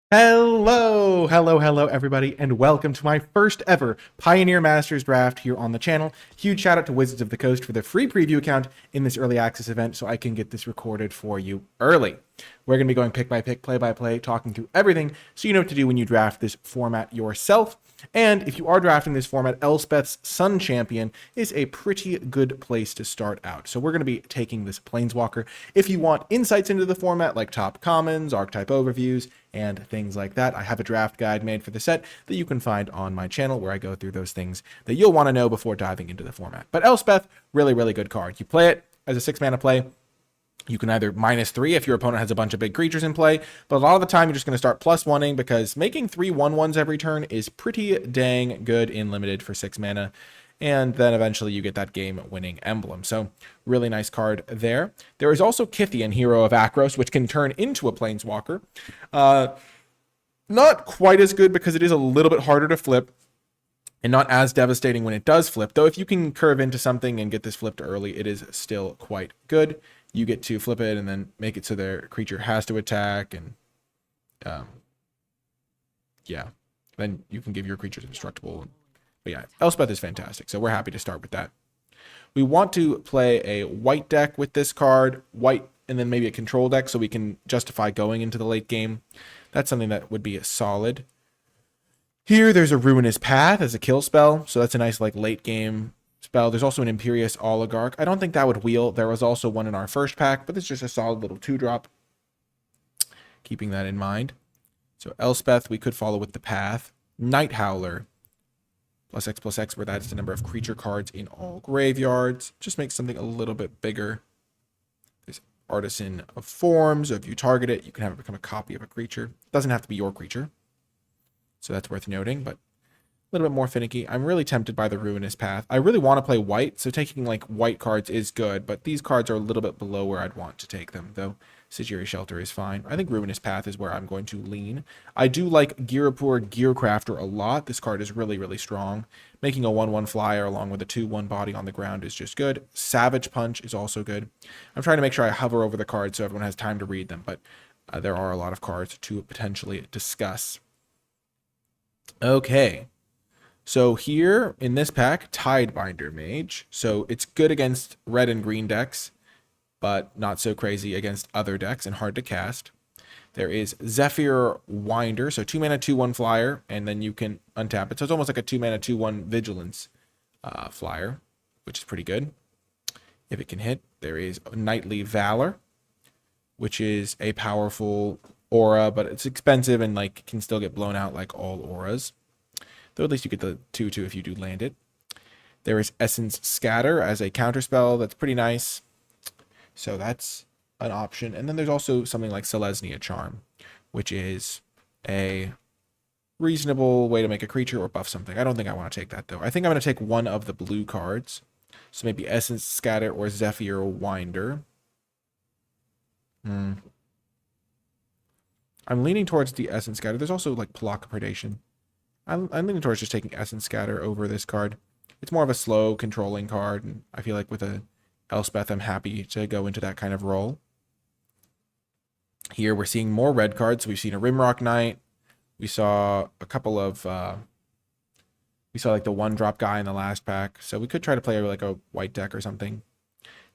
Hello, everybody, and welcome to my first ever Pioneer Masters draft here on the channel. Huge shout out to Wizards of the Coast for the free preview account in this early access event so I can get this recorded for you early. We're going to be going pick by pick, play by play, talking through everything so you know what to do when you draft this format yourself. And if you are drafting this format, Elspeth's Sun Champion is a pretty good place to start out. So we're going to be taking this Planeswalker. If you want insights into the format like top commons, archetype overviews, and things like that, I have a draft guide made for the set that you can find on my channel where I go through those things that you'll want to know before diving into the format. But Elspeth, really good card. You play it as a 6-mana play. You can either -3 if your opponent has a bunch of big creatures in play, but a lot of the time you're just going to start +1ing because making 3 1/1s every turn is pretty dang good in limited for 6 mana. And then eventually you get that game-winning emblem. So really nice card there. There is also Kythian, Hero of Akros, which can turn into a Planeswalker. Not quite as good because it is a little bit harder to flip and not as devastating when it does flip. Though if you can curve into something and get this flipped early, it is still quite good. You get to flip it and then make it so their creature has to attack, and yeah, then you can give your creatures indestructible. But yeah, Elspeth is fantastic, so we're happy to start with that. We want to play a white deck with this card, white, and then maybe a control deck so we can justify going into the late game. That's something that would be solid. Here, there's a Ruinous Path as a kill spell, so that's a nice like late game spell. There's also an Imperious Oligarch. I don't think that would wheel. There was also one in our first pack, but it's just a solid little 2-drop. Keeping that in mind. So Elspeth, we could follow with the Path. Night Howler. +X/+X, where that's the number of creature cards in all graveyards. Just makes something a little bit bigger. There's Artisan of Forms. So if you target it, you can have it become a copy of a creature. It doesn't have to be your creature. So that's worth noting, but a little bit more finicky. I'm really tempted by the Ruinous Path. I really want to play white, so taking like white cards is good, but these cards are a little bit below where I'd want to take them, though Sejiri Shelter is fine. I think Ruinous Path is where I'm going to lean. I do like Girapur Gearcrafter a lot. This card is really strong. Making a 1/1 flyer along with a 2/1 body on the ground is just good. Savage Punch is also good. I'm trying to make sure I hover over the cards so everyone has time to read them, but there are a lot of cards to potentially discuss. Okay. So here in this pack, Tidebinder Mage. So it's good against red and green decks, but not so crazy against other decks and hard to cast. There is Zephyr Winder, so 2-mana 2/1 flyer, and then you can untap it. So it's almost like a 2-mana 2/1 Vigilance flyer, which is pretty good if it can hit. There is Knightly Valor, which is a powerful aura, but it's expensive and like can still get blown out like all auras. Though at least you get the 2/2 if you do land it. There is Essence Scatter as a counterspell. That's pretty nice. So that's an option. And then there's also something like Selesnya Charm, which is a reasonable way to make a creature or buff something. I don't think I want to take that, though. I think I'm going to take one of the blue cards. So maybe Essence Scatter or Zephyr Winder. I'm leaning towards the Essence Scatter. There's also like Block Predation. I'm leaning towards just taking Essence Scatter over this card. It's more of a slow controlling card, and I feel like with a Elspeth, I'm happy to go into that kind of role. Here we're seeing more red cards. We've seen a Rimrock Knight. We saw a couple of we saw like the 1-drop guy in the last pack. So we could try to play like a white deck or something.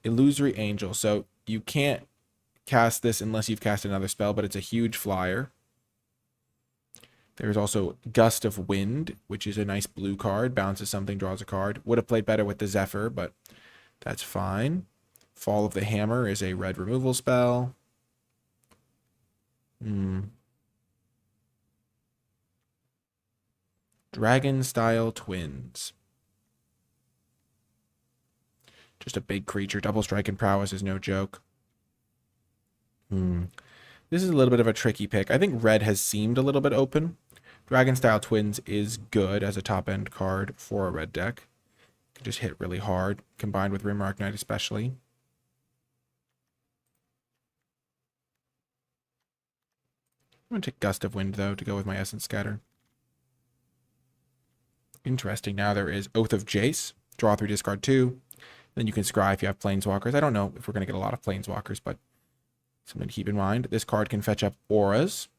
Illusory Angel. So you can't cast this unless you've cast another spell, but it's a huge flyer. There's also Gust of Wind, which is a nice blue card. Bounces something, draws a card. Would have played better with the Zephyr, but that's fine. Fall of the Hammer is a red removal spell. Dragon-style Twins. Just a big creature. Double strike and prowess is no joke. This is a little bit of a tricky pick. I think red has seemed a little bit open. Dragon-style Twins is good as a top-end card for a red deck. Can just hit really hard, combined with Rimrock Knight especially. I'm going to take Gust of Wind, though, to go with my Essence Scatter. Interesting. Now there is Oath of Jace. Draw 3, discard 2. Then you can scry if you have Planeswalkers. I don't know if we're going to get a lot of Planeswalkers, but something to keep in mind. This card can fetch up auras.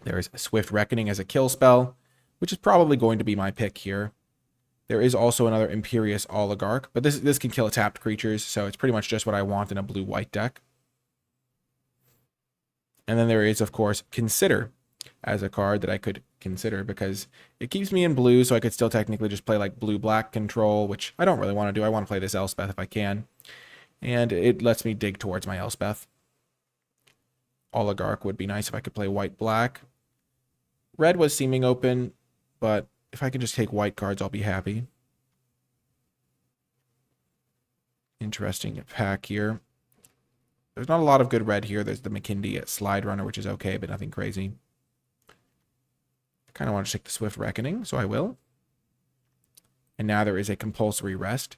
There is Swift Reckoning as a kill spell, which is probably going to be my pick here. There is also another Imperious Oligarch, but this can kill tapped creatures, so it's pretty much just what I want in a blue-white deck. And then there is, of course, Consider as a card that I could consider because it keeps me in blue, so I could still technically just play like blue-black control, which I don't really want to do. I want to play this Elspeth if I can. And it lets me dig towards my Elspeth. Oligarch would be nice if I could play white-black. Red was seeming open, but if I can just take white cards, I'll be happy. Interesting pack here. There's not a lot of good red here. There's the McKindy Slide Runner, which is okay, but nothing crazy. I kind of want to take the Swift Reckoning, so I will. And now there is a Compulsory Rest.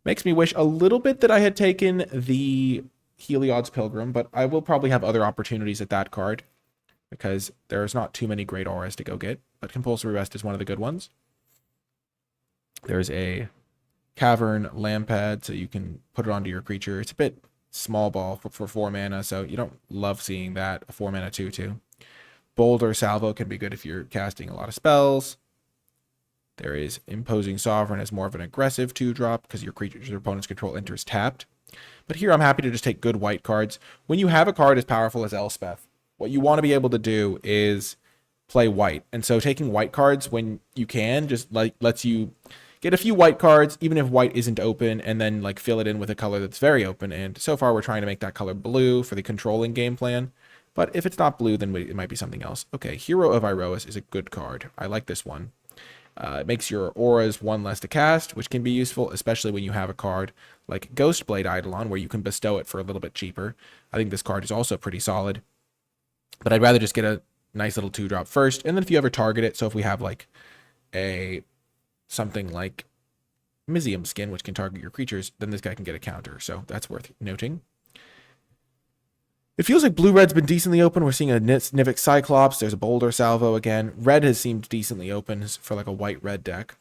Makes me wish a little bit that I had taken the Heliod's Pilgrim, but I will probably have other opportunities at that card because there's not too many great auras to go get, but Compulsory Rest is one of the good ones. There's a Cavern Lampad, so you can put it onto your creature. It's a bit small ball for 4 mana, so you don't love seeing that. A 4 mana 2/2. Boulder Salvo can be good if you're casting a lot of spells. There is Imposing Sovereign as more of an aggressive 2-drop because your creature's opponent's control enters tapped. But here I'm happy to just take good white cards. When you have a card as powerful as Elspeth, what you want to be able to do is play white. And so taking white cards when you can just lets you get a few white cards, even if white isn't open, and then like fill it in with a color that's very open. And so far we're trying to make that color blue for the controlling game plan. But if it's not blue, then it might be something else. Okay, Hero of Iroas is a good card. I like this one. It makes your auras 1 less to cast, which can be useful, especially when you have a card like Ghostblade Eidolon, where you can bestow it for a little bit cheaper. I think this card is also pretty solid. But I'd rather just get a nice little 2-drop first, and then if you ever target it, so if we have like something like Mizium Skin, which can target your creatures, then this guy can get a counter, so that's worth noting. It feels like blue-red's been decently open. We're seeing a Nivix Cyclops. There's a Boulder Salvo again. Red has seemed decently open for like a white-red deck.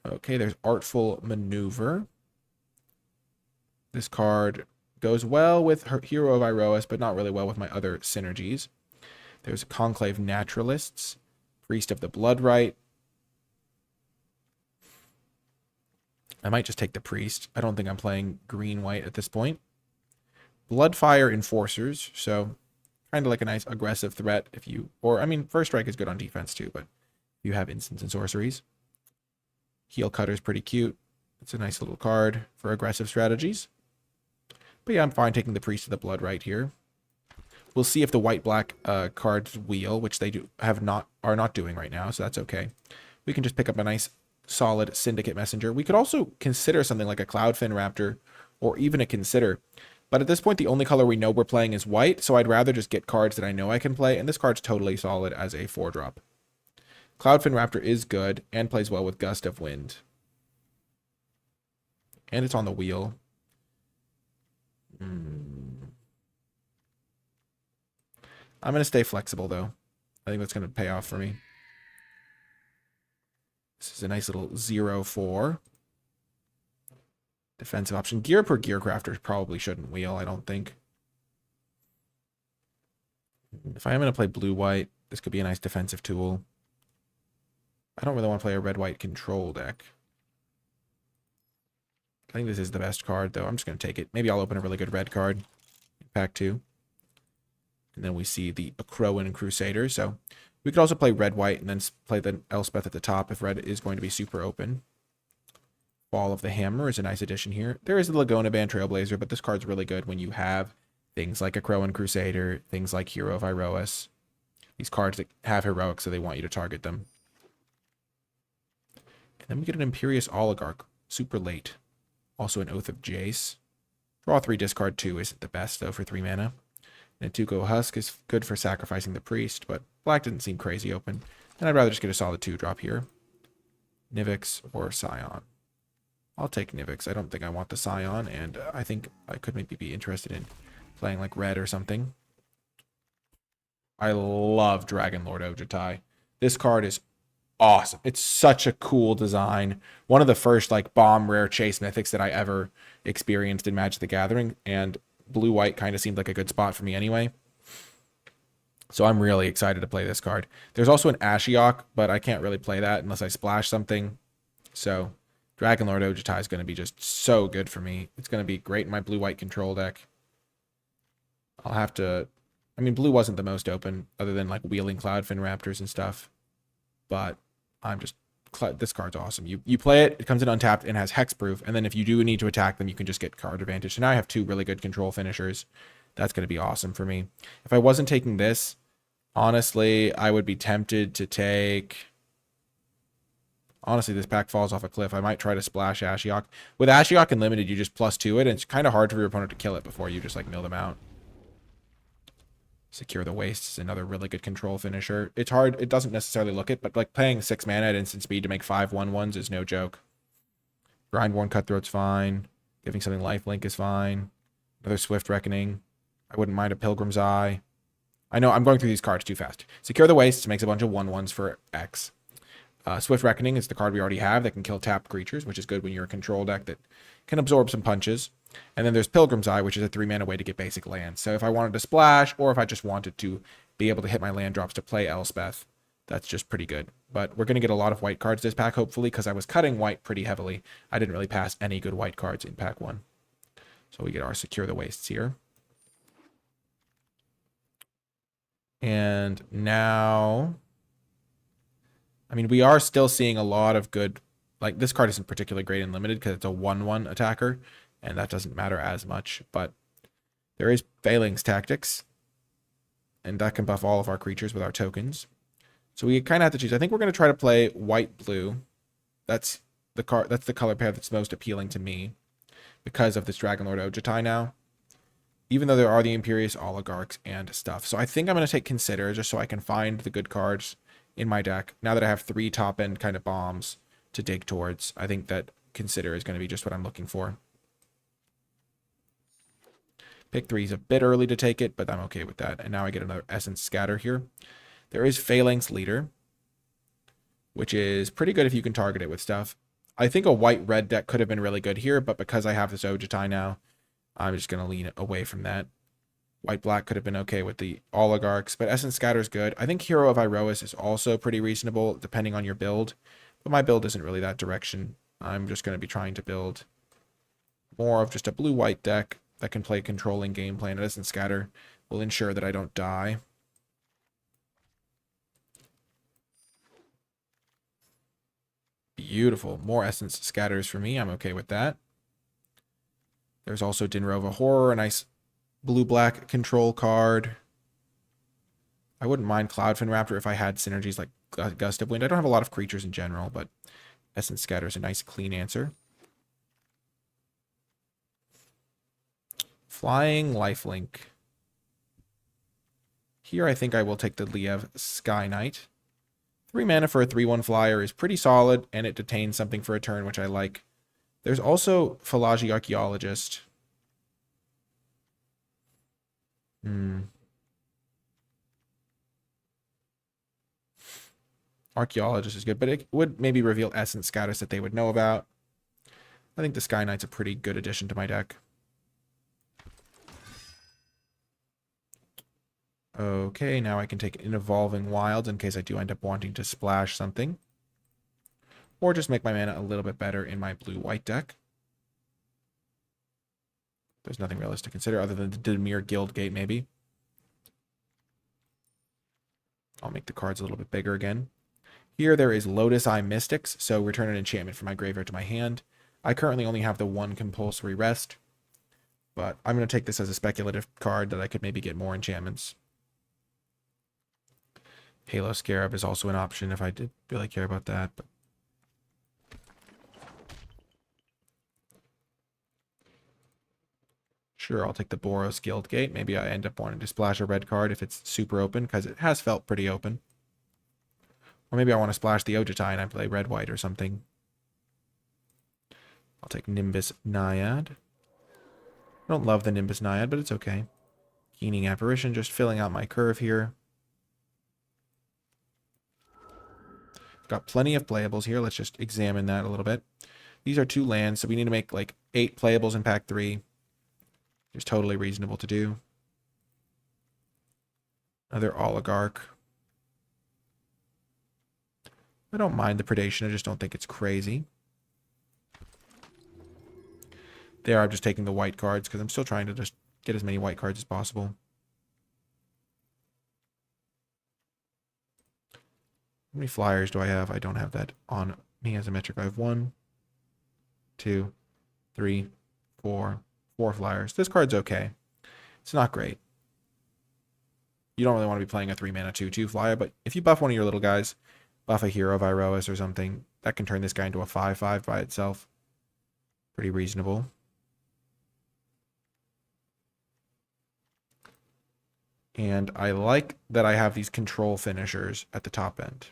Okay, there's Artful Maneuver. This card goes well with Hero of Iroas, but not really well with my other synergies. There's Conclave Naturalists. Priest of the Bloodright. I might just take the Priest. I don't think I'm playing green-white at this point. Bloodfire Enforcers, so kind of like a nice aggressive threat if you... Or, I mean, First Strike is good on defense too, but you have instants and sorceries. Heel Cutter's pretty cute. It's a nice little card for aggressive strategies. But yeah, I'm fine taking the Priest of the Bloodright here. We'll see if the white-black cards wheel, which they are not doing right now, so that's okay. We can just pick up a nice solid Syndicate Messenger. We could also consider something like a Cloudfin Raptor or even a Consider. But at this point, the only color we know we're playing is white, so I'd rather just get cards that I know I can play, and this card's totally solid as a 4-drop. Cloudfin Raptor is good and plays well with Gust of Wind. And it's on the wheel. I'm going to stay flexible, though. I think that's going to pay off for me. This is a nice little 0/4. Defensive option. Gear per Gearcrafter probably shouldn't wheel, I don't think. If I am going to play blue-white, this could be a nice defensive tool. I don't really want to play a red-white control deck. I think this is the best card, though. I'm just going to take it. Maybe I'll open a really good red card in pack 2. And then we see the Akroan Crusader. So we could also play red-white and then play the Elspeth at the top if red is going to be super open. Fall of the Hammer is a nice addition here. There is the Laguna Band Trailblazer, but this card's really good when you have things like Akroan Crusader, things like Hero of Iroas. These cards that have heroic, so they want you to target them. And then we get an Imperious Oligarch, super late. Also an Oath of Jace. Draw 3, discard 2 isn't the best, though, for 3 mana. And Tuco Husk is good for sacrificing the Priest, but black didn't seem crazy open. And I'd rather just get a solid 2-drop here. Nivix or Scion. I'll take Nivix. I don't think I want the Scion, and I think I could maybe be interested in playing like red or something. I love Dragon Lord Ojutai. This card is awesome. It's such a cool design. One of the first like bomb rare chase mythics that I ever experienced in Magic the Gathering, and blue-white kind of seemed like a good spot for me anyway. So I'm really excited to play this card. There's also an Ashiok, but I can't really play that unless I splash something. So Dragonlord Ojutai is going to be just so good for me. It's going to be great in my blue-white control deck. I'll have to... I mean, blue wasn't the most open, other than like wheeling Cloudfin Raptors and stuff. But I'm just... This card's awesome. You play it, it comes in untapped and has hexproof, and then if you do need to attack them, you can just get card advantage. So now I have 2 really good control finishers. That's going to be awesome for me. If I wasn't taking this, honestly, I would be tempted to take... Honestly, this pack falls off a cliff. I might try to splash Ashiok. With Ashiok and Limited, you just +2 it, and it's kind of hard for your opponent to kill it before you just like mill them out. Secure the Waste is another really good control finisher. It's hard. It doesn't necessarily look it, but like paying 6 mana at instant speed to make 5 1/1s is no joke. Grindworn Cutthroat's fine. Giving something Lifelink is fine. Another Swift Reckoning. I wouldn't mind a Pilgrim's Eye. I know I'm going through these cards too fast. Secure the Waste makes a bunch of 1/1s for X. Swift Reckoning is the card we already have that can kill tapped creatures, which is good when you're a control deck that can absorb some punches. And then there's Pilgrim's Eye, which is a 3-mana way to get basic lands. So if I wanted to splash, or if I just wanted to be able to hit my land drops to play Elspeth, that's just pretty good. But we're going to get a lot of white cards this pack, hopefully, because I was cutting white pretty heavily. I didn't really pass any good white cards in pack 1. So we get our Secure the Wastes here. And now... I mean, we are still seeing a lot of good... Like, this card isn't particularly great in Limited because it's a 1/1 attacker, and that doesn't matter as much. But there is Phalanx Tactics, and that can buff all of our creatures with our tokens. So we kind of have to choose. I think we're going to try to play white-blue. That's the card. That's the color pair that's most appealing to me because of this Dragonlord Ojutai now. Even though there are the Imperious Oligarchs and stuff. So I think I'm going to take Consider just so I can find the good cards in my deck. Now that I have 3 top-end kind of bombs to dig towards, I think that Consider is going to be just what I'm looking for. Pick 3 is a bit early to take it, but I'm okay with that. And now I get another Essence Scatter here. There is Phalanx Leader, which is pretty good if you can target it with stuff. I think a white-red deck could have been really good here, but because I have this Ojutai now, I'm just going to lean away from that. White-black could have been okay with the Oligarchs, but Essence Scatter is good. I think Hero of Iroas is also pretty reasonable, depending on your build. But my build isn't really that direction. I'm just going to be trying to build more of just a blue-white deck that can play controlling game plan. Essence Scatter will ensure that I don't die. Beautiful. More Essence Scatters for me. I'm okay with that. There's also Dinrova Horror, a nice blue-black control card. I wouldn't mind Cloudfin Raptor if I had synergies like Gust of Wind. I don't have a lot of creatures in general, but Essence Scatter is a nice clean answer. Flying Lifelink. Here I think I will take the Liev Sky Knight. 3 mana for a 3/1 flyer is pretty solid, and it detains something for a turn, which I like. There's also Philagi Archaeologist. Archaeologist is good, but it would maybe reveal Essence Scatters that they would know about. I think the Sky Knight's a pretty good addition to my deck. Okay, now I can take an Evolving Wilds in case I do end up wanting to splash something. Or just make my mana a little bit better in my blue-white deck. There's nothing else to consider other than the Dimir Guildgate, maybe. I'll make the cards a little bit bigger again. Here there is Lotus Eye Mystics, so return an enchantment from my graveyard to my hand. I currently only have the 1 compulsory rest, but I'm going to take this as a speculative card that I could maybe get more enchantments. Halo Scarab is also an option if I did really care about that. But sure, I'll take the Boros Guildgate. Maybe I end up wanting to splash a red card if it's super open, because it has felt pretty open. Or maybe I want to splash the Ojutai and I play red-white or something. I'll take Nimbus Naiad. I don't love the Nimbus Naiad, but it's okay. Keening Apparition, just filling out my curve here. Got plenty of playables here. Let's just examine that a little bit. These are 2 lands, so we need to make like 8 playables in pack 3. It's totally reasonable to do. Another oligarch. I don't mind the predation. I just don't think it's crazy. There, I'm just taking the white cards because I'm still trying to just get as many white cards as possible. How many flyers do I have? I don't have that on me as a metric. I have 1, 2, 3, 4. 4 flyers. This card's okay. It's not great. You don't really want to be playing a 3-mana 2/2 flyer, but if you buff one of your little guys, buff a Hero of Iroas or something, that can turn this guy into a 5/5 by itself. Pretty reasonable. And I like that I have these control finishers at the top end.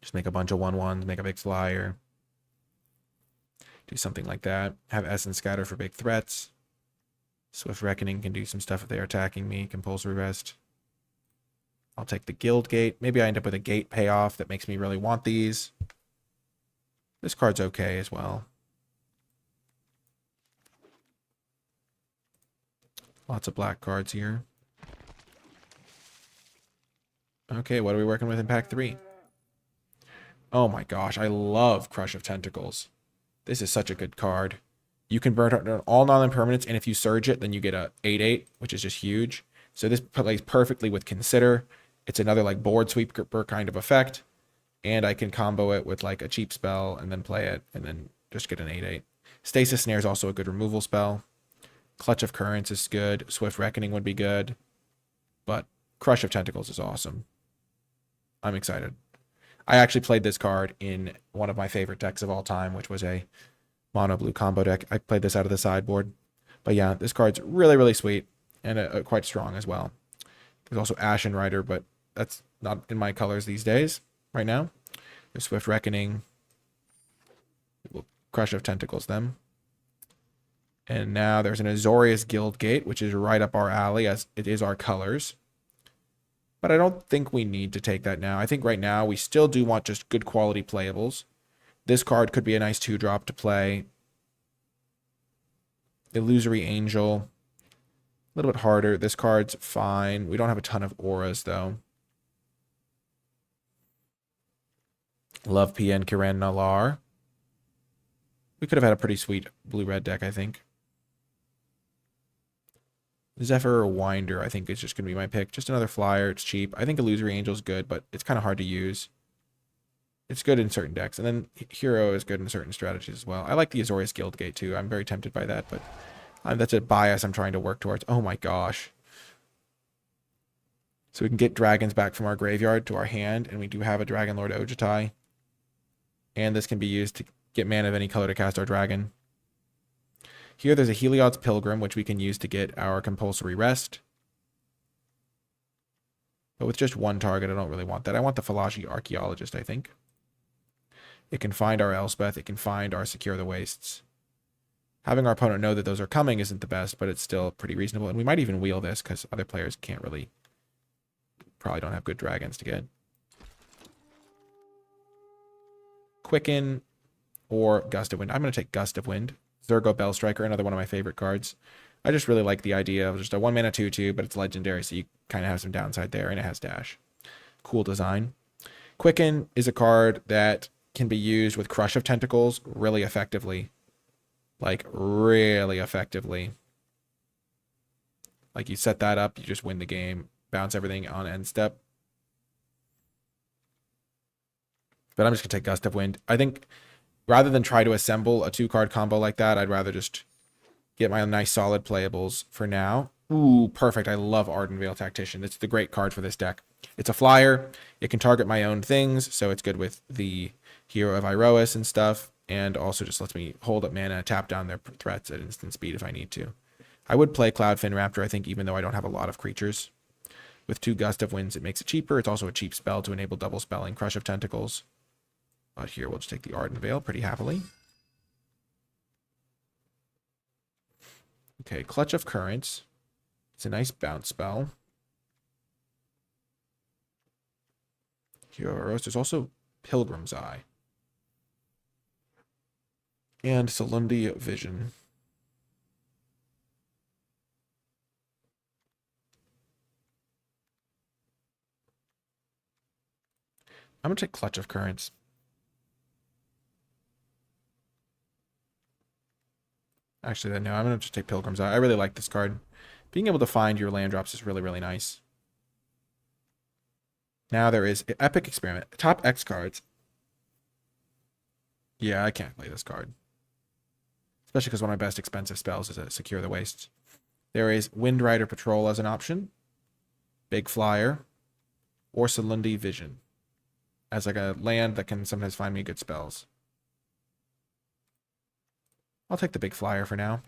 Just make a bunch of 1/1s, make a big flyer. Do something like that. Have Essence Scatter for big threats. Swift Reckoning can do some stuff if they're attacking me. Compulsory Rest. I'll take the Guild Gate. Maybe I end up with a gate payoff that makes me really want these. This card's okay as well. Lots of black cards here. Okay, what are we working with in pack 3? Oh my gosh, I love Crush of Tentacles. This is such a good card. You can burn all non-impermanents, and if you surge it, then you get a 8/8, which is just huge. So this plays perfectly with Consider. It's another like board sweeper kind of effect. And I can combo it with like a cheap spell and then play it and then just get an 8/8. Stasis Snare is also a good removal spell. Clutch of Currents is good. Swift Reckoning would be good. But Crush of Tentacles is awesome. I'm excited. I actually played this card in one of my favorite decks of all time, which was a mono blue combo deck. I played this out of the sideboard. But yeah, this card's really, really sweet and quite strong as well. There's also Ashen Rider, but that's not in my colors these days, right now. There's Swift Reckoning. We'll Crush of Tentacles them. And now there's an Azorius Guild Gate, which is right up our alley as it is our colors. But I don't think we need to take that now. I think right now we still do want just good quality playables. This card could be a nice 2-drop to play. Illusory Angel. A little bit harder. This card's fine. We don't have a ton of auras, though. Love PN Kiran Nalar. We could have had a pretty sweet blue-red deck, I think. Zephyr or Winder, I think, is just going to be my pick. Just another flyer. It's cheap. I think Illusory Angel's good, but it's kind of hard to use. It's good in certain decks. And then Hero is good in certain strategies as well. I like the Azorius Guild Gate, too. I'm very tempted by that, but that's a bias I'm trying to work towards. Oh, my gosh. So we can get dragons back from our graveyard to our hand, and we do have a Dragon Lord Ojutai. And this can be used to get mana of any color to cast our dragon. Here there's a Heliod's Pilgrim, which we can use to get our Compulsory Rest. But with just one target, I don't really want that. I want the Falashi Archaeologist, I think. It can find our Elspeth. It can find our Secure the Wastes. Having our opponent know that those are coming isn't the best, but it's still pretty reasonable. And we might even wheel this because other players can't really... Probably don't have good dragons to get. Quicken or Gust of Wind. I'm going to take Gust of Wind. Zergo Bellstriker, another one of my favorite cards. I just really like the idea of just a 1-mana 2/2, but it's legendary, so you kind of have some downside there, and it has dash. Cool design. Quicken is a card that can be used with Crush of Tentacles really effectively. Like, really effectively. Like, you set that up, you just win the game. Bounce everything on end step. But I'm just going to take Gust of Wind. I think rather than try to assemble a 2-card combo like that, I'd rather just get my nice solid playables for now. Ooh, perfect. I love Arden Veil Tactician. It's the great card for this deck. It's a flyer. It can target my own things, so it's good with the Hero of Iroas and stuff, and also just lets me hold up mana, tap down their threats at instant speed if I need to. I would play Cloudfin Raptor, I think, even though I don't have a lot of creatures. With 2 Gust of Winds, it makes it cheaper. It's also a cheap spell to enable double spelling, Crush of Tentacles. But here, we'll just take the Arden Veil pretty happily. Okay, Clutch of Currents. It's a nice bounce spell. Hero Rose. There's also Pilgrim's Eye. And Salundi Vision. I'm going to take Clutch of Currents. Actually, no, I'm going to just take Pilgrim's Eye. I really like this card. Being able to find your land drops is really, really nice. Now there is Epic Experiment. Top X cards. Yeah, I can't play this card. Especially because one of my best expensive spells is a Secure the Wastes. There is Wind Rider Patrol as an option. Big Flyer. Or Salundi Vision. As like a land that can sometimes find me good spells. I'll take the Big Flyer for now.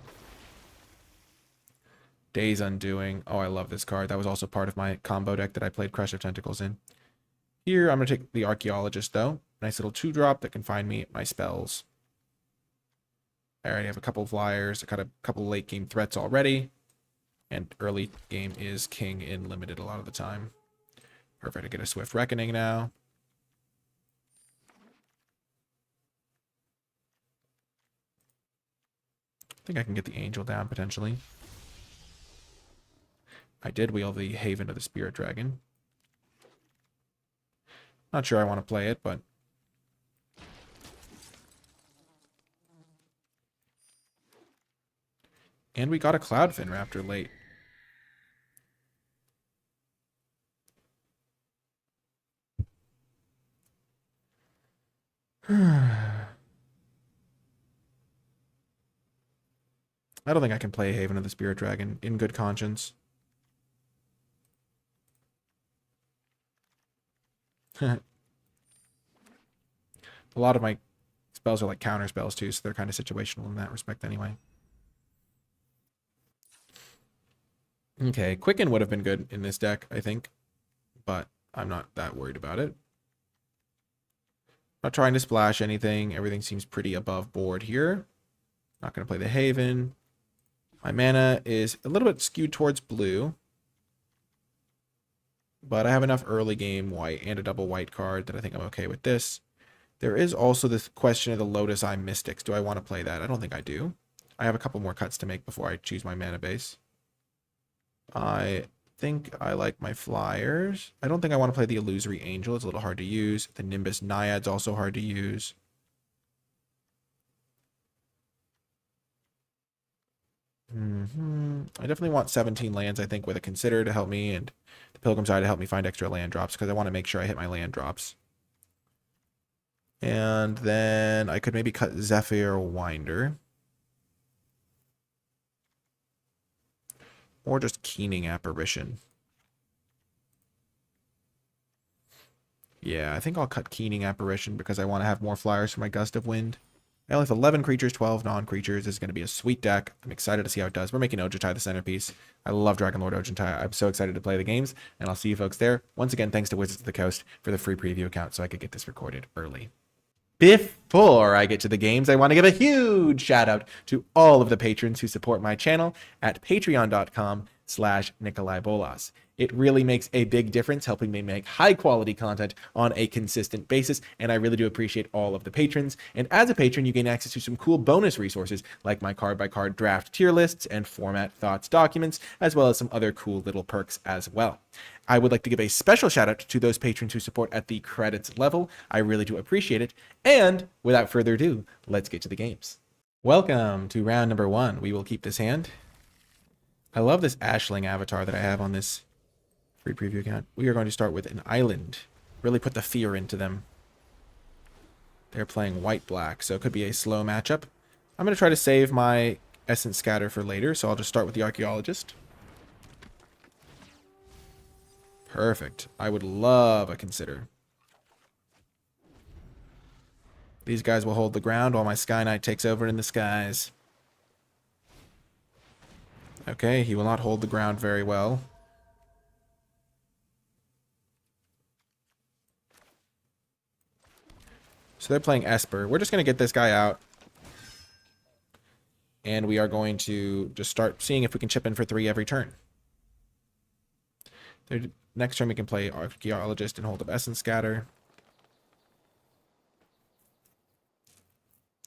Day's Undoing. Oh, I love this card. That was also part of my combo deck that I played Crush of Tentacles in. Here, I'm going to take the Archaeologist, though. Nice little 2-drop that can find me my spells. I already have a couple flyers. I got a couple late game threats already. And early game is king in limited a lot of the time. Perfect to get a Swift Reckoning now. I think I can get the Angel down potentially. I did wheel the Haven of the Spirit Dragon. Not sure I want to play it, but... And we got a Cloudfin Raptor late. I don't think I can play Haven of the Spirit Dragon in good conscience. A lot of my spells are like counter spells too, so they're kind of situational in that respect anyway. Okay, Quicken would have been good in this deck, I think, but I'm not that worried about it. Not trying to splash anything. Everything seems pretty above board here. Not going to play the Haven. My mana is a little bit skewed towards blue, but I have enough early game white and a double white card that I think I'm okay with this. There is also this question of the Lotus Eye Mystics. Do I want to play that? I don't think I do. I have a couple more cuts to make before I choose my mana base. I think I like my flyers. I don't think I want to play the Illusory Angel. It's a little hard to use. The Nimbus Naiad's also hard to use. I definitely want 17 lands, I think, with a Consider to help me, and the Pilgrim's Eye to help me find extra land drops, because I want to make sure I hit my land drops. And then I could maybe cut Zephyr Winder. Or just Keening Apparition. Yeah, I think I'll cut Keening Apparition because I want to have more flyers for my Gust of Wind. I only have 11 creatures, 12 non-creatures. This is going to be a sweet deck. I'm excited to see how it does. We're making Ojutai the centerpiece. I love Dragonlord Ojutai. I'm so excited to play the games, and I'll see you folks there. Once again, thanks to Wizards of the Coast for the free preview account so I could get this recorded early. Before I get to the games, I want to give a huge shout out to all of the patrons who support my channel at patreon.com/NicolaiBolas. It really makes a big difference helping me make high quality content on a consistent basis, and I really do appreciate all of the patrons. And as a patron, you gain access to some cool bonus resources like my card by card draft tier lists and format thoughts documents, as well as some other cool little perks as well. I would like to give a special shout out to those patrons who support at the credits level. I really do appreciate it. And without further ado, let's get to the games. Welcome to round number 1. We will keep this hand. I love this Ashling avatar that I have on this free preview account. We are going to start with an island. Really put the fear into them. They're playing white-black, so it could be a slow matchup. I'm going to try to save my Essence Scatter for later, so I'll just start with the Archaeologist. Perfect. I would love a Consider. These guys will hold the ground while my Sky Knight takes over in the skies. Okay, he will not hold the ground very well. So they're playing Esper. We're just going to get this guy out. And we are going to just start seeing if we can chip in for 3 every turn. Next turn we can play Archaeologist and hold up Essence Scatter.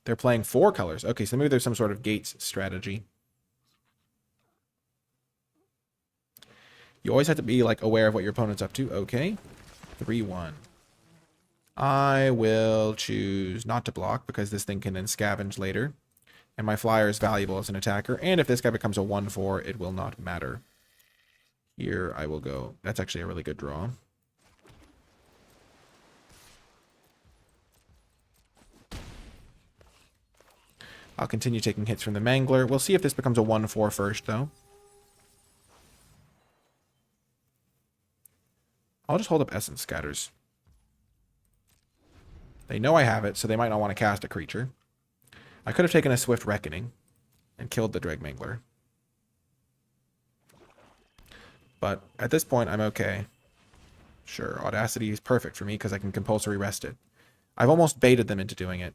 They're playing 4 colors. Okay, so maybe there's some sort of gates strategy. You always have to be like aware of what your opponent's up to. Okay. 3-1. I will choose not to block because this thing can then scavenge later. And my flyer is valuable as an attacker. And if this guy becomes a 1/4, it will not matter. Here I will go. That's actually a really good draw. I'll continue taking hits from the Mangler. We'll see if this becomes a 1/4 first, though. I'll just hold up Essence Scatters. They know I have it, so they might not want to cast a creature. I could have taken a Swift Reckoning and killed the Dreg Mangler. But at this point, I'm okay. Sure, Audacity is perfect for me because I can compulsory rest it. I've almost baited them into doing it.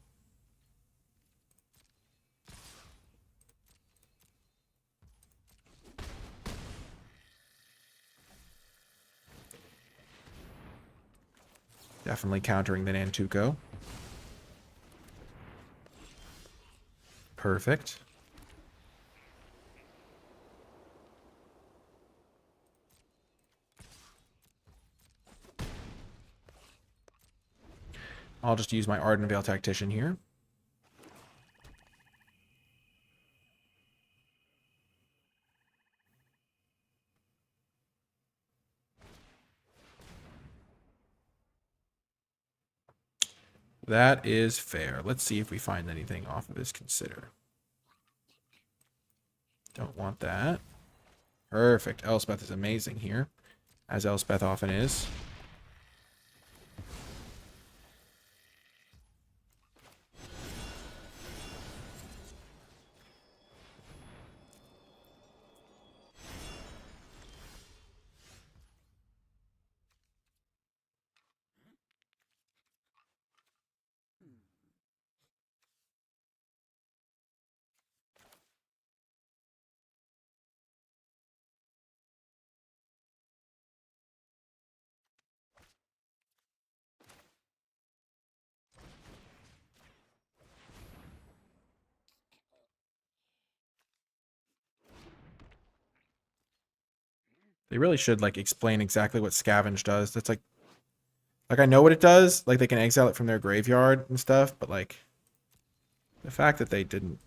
Definitely countering the Nantuko. Perfect. I'll just use my Arden Veil Tactician here. That is fair. Let's see if we find anything off of this Consider. Don't want that. Perfect. Elspeth is amazing here, as Elspeth often is. They really should like explain exactly what Scavenge does. That's like I know what it does. Like they can exile it from their graveyard and stuff, but like the fact that they don't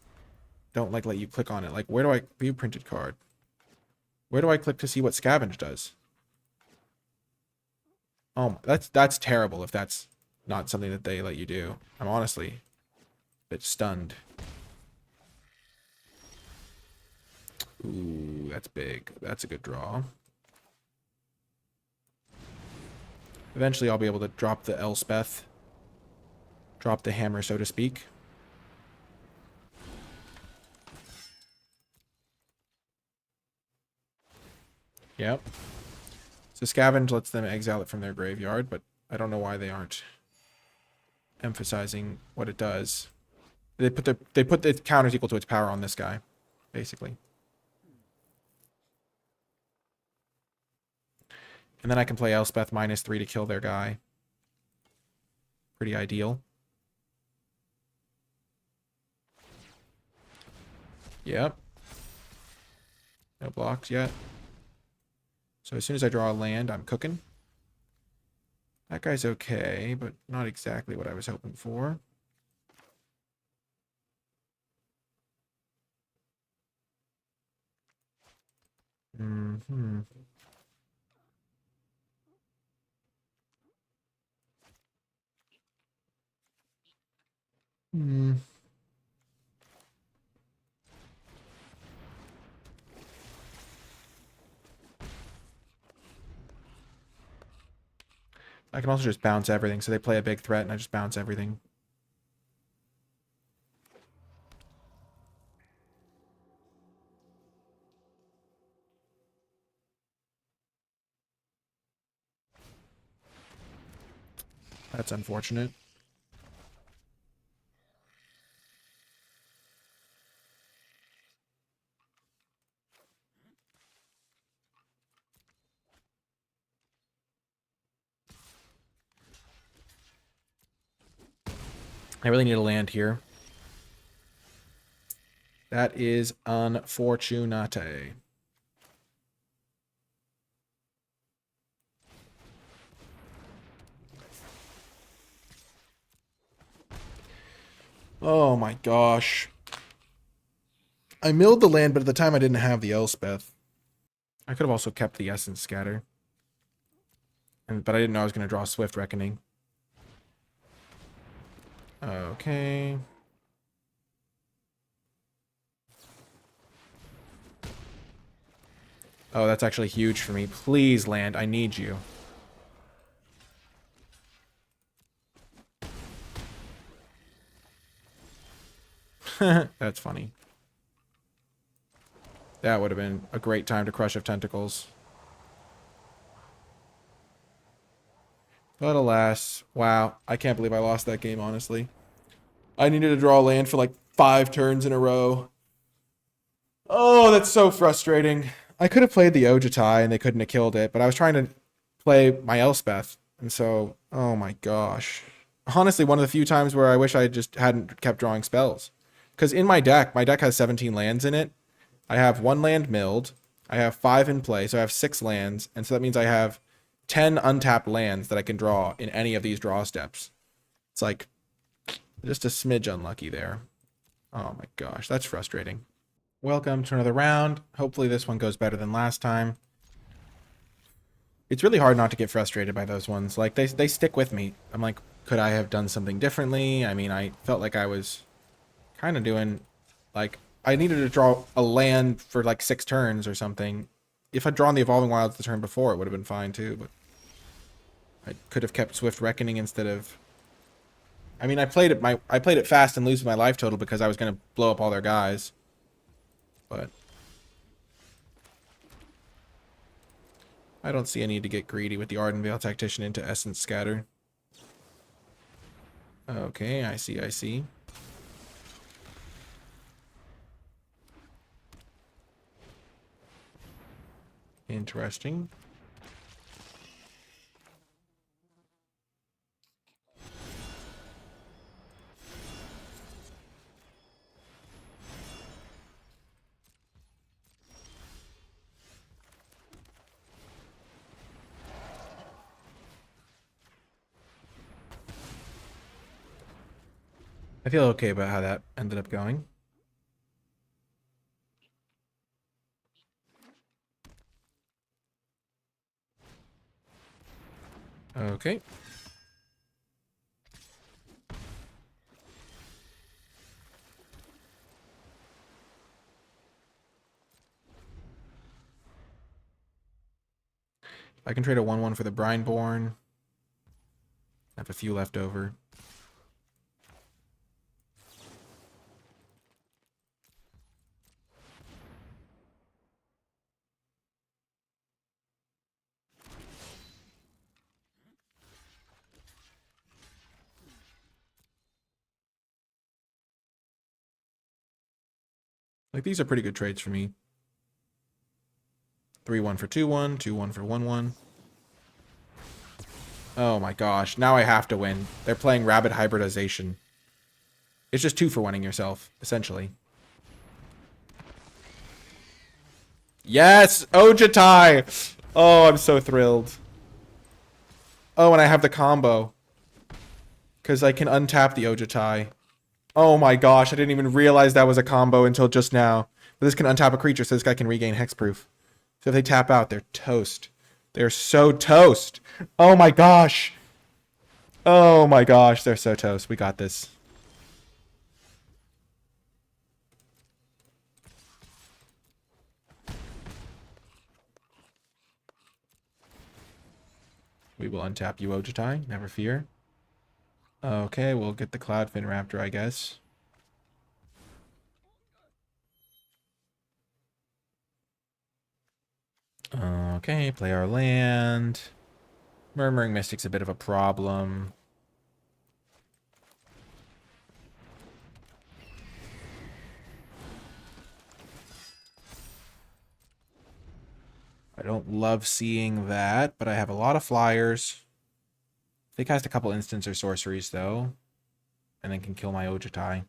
like let you click on it. Like where do I view printed card? Where do I click to see what Scavenge does? Oh, that's terrible if that's not something that they let you do. I'm honestly a bit stunned. Ooh, that's big. That's a good draw. Eventually I'll be able to drop the Elspeth. Drop the hammer, so to speak. Yep. So Scavenge lets them exile it from their graveyard, but I don't know why they aren't emphasizing what it does. They put the counters equal to its power on this guy, basically. And then I can play Elspeth -3 to kill their guy. Pretty ideal. Yep. No blocks yet. So as soon as I draw a land, I'm cooking. That guy's okay, but not exactly what I was hoping for. Mm-hmm. Hmm. I can also just bounce everything. So they play a big threat and I just bounce everything. That's unfortunate. I really need a land here. That is unfortunate. Oh my gosh. I milled the land, but at the time I didn't have the Elspeth. I could have also kept the Essence Scatter. But I didn't know I was going to draw Swift Reckoning. Okay. Oh, that's actually huge for me. Please, land. I need you. That's funny. That would have been a great time to Crush of Tentacles. But alas, wow. I can't believe I lost that game, honestly. I needed to draw land for like 5 turns in a row. Oh, that's so frustrating. I could have played the Ojutai and they couldn't have killed it, but I was trying to play my Elspeth. And so, oh my gosh. Honestly, one of the few times where I wish I just hadn't kept drawing spells. Because in my deck has 17 lands in it. I have 1 land milled. I have 5 in play, so I have 6 lands. And so that means I have 10 untapped lands that I can draw in any of these draw steps. It's like just a smidge unlucky there. Oh my gosh, that's frustrating. Welcome to another round. Hopefully this one goes better than last time. It's really hard not to get frustrated by those ones. Like, they stick with me. I'm like, could I have done something differently? I mean, I felt like I was kind of doing, like, I needed to draw a land for, like, 6 turns or something. If I'd drawn the Evolving Wilds the turn before, it would have been fine, too. But I could have kept Swift Reckoning instead of... I mean, I played it fast and lose my life total because I was going to blow up all their guys. But I don't see a need to get greedy with the Ardenvale Tactician into Essence Scatter. Okay, I see, I see. Interesting. I feel okay about how that ended up going. Okay. I can trade a 1/1 for the Brineborn. I have a few left over. Like, these are pretty good trades for me. 3/1 for 2/1, 2/1 for 1/1. Oh my gosh, now I have to win. They're playing Rabid Hybridization. It's just 2 for winning yourself, essentially. Yes! Ojutai! Oh, I'm so thrilled. Oh, and I have the combo. Because I can untap the Ojutai. Oh my gosh, I didn't even realize that was a combo until just now. But this can untap a creature, so this guy can regain hexproof. So if they tap out, they're toast. They're so toast. Oh my gosh. Oh my gosh, they're so toast. We got this. We will untap you, Ojutai. Never fear. Okay, we'll get the Cloudfin Raptor, I guess. Okay, play our land. Murmuring Mystic's a bit of a problem. I don't love seeing that, but I have a lot of flyers. They cast a couple instants or sorceries, though, and then can kill my Ojutai.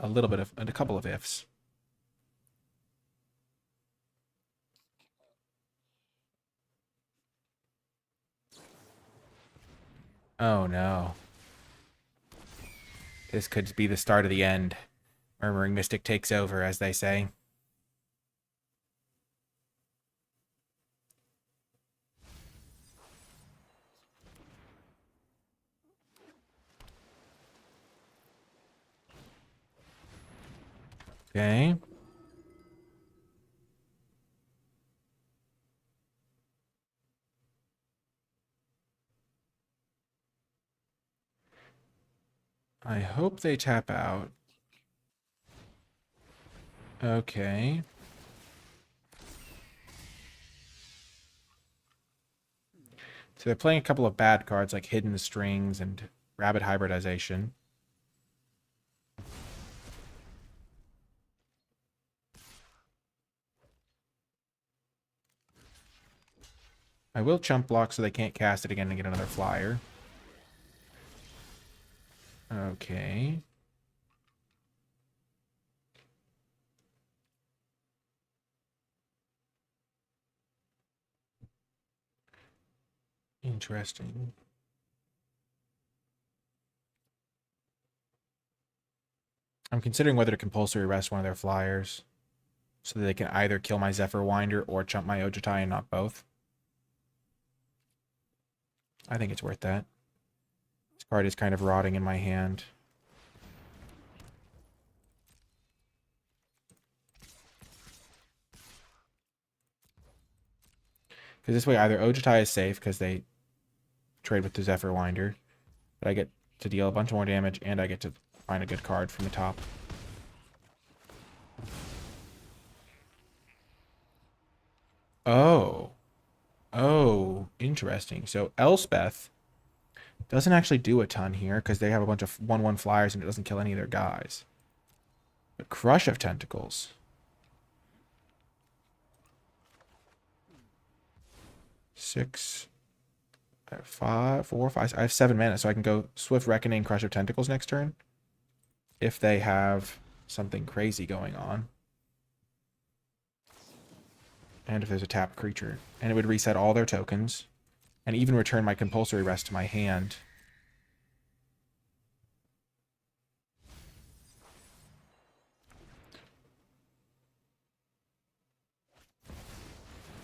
A little bit of, and a couple of ifs. Oh no. This could be the start of the end. Murmuring Mystic takes over, as they say. Okay. I hope they tap out. Okay. So they're playing a couple of bad cards like Hidden Strings and Rabbit Hybridization. I will chump block so they can't cast it again and get another flyer. Okay. Interesting. I'm considering whether to compulsory rest one of their flyers so that they can either kill my Zephyr Winder or chump my Ojutai and not both. I think it's worth that. This card is kind of rotting in my hand. Because this way either Ojutai is safe because they trade with the Zephyr Winder, but I get to deal a bunch more damage and I get to find a good card from the top. Oh. Oh, interesting. So Elspeth doesn't actually do a ton here because they have a bunch of 1/1 flyers and it doesn't kill any of their guys. But Crush of Tentacles. Six, five, four, five. I have 7 mana, so I can go Swift Reckoning, Crush of Tentacles next turn. If they have something crazy going on. And if there's a tapped creature. And it would reset all their tokens. And even return my compulsory rest to my hand.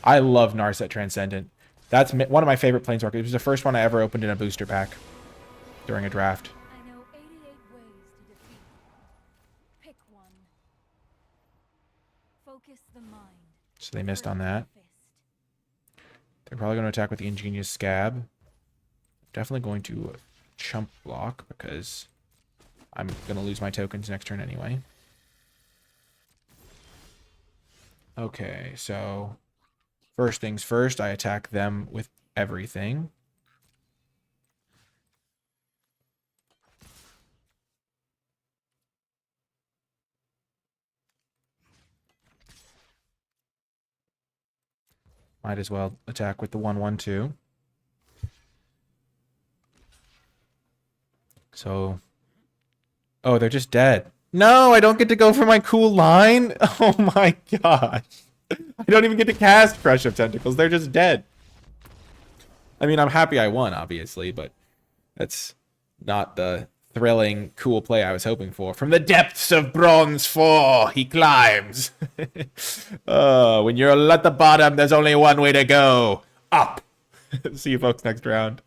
I love Narset Transcendent. That's one of my favorite Planeswalkers. It was the first one I ever opened in a booster pack during a draft. I know 88 ways to defeat. Pick one. Focus the mind. So they missed on that. They're probably going to attack with the Ingenious Scab. Definitely going to chump block because I'm going to lose my tokens next turn anyway. Okay, so first things first, I attack them with everything. Might as well attack with the 1/1/2. So, oh, they're just dead. No, I don't get to go for my cool line. Oh my gosh. I don't even get to cast Crush of Tentacles. They're just dead. I mean, I'm happy I won, obviously, but that's not the thrilling, cool play I was hoping for. From the depths of Bronze 4, he climbs. When you're at the bottom, there's only one way to go. Up. See you folks next round.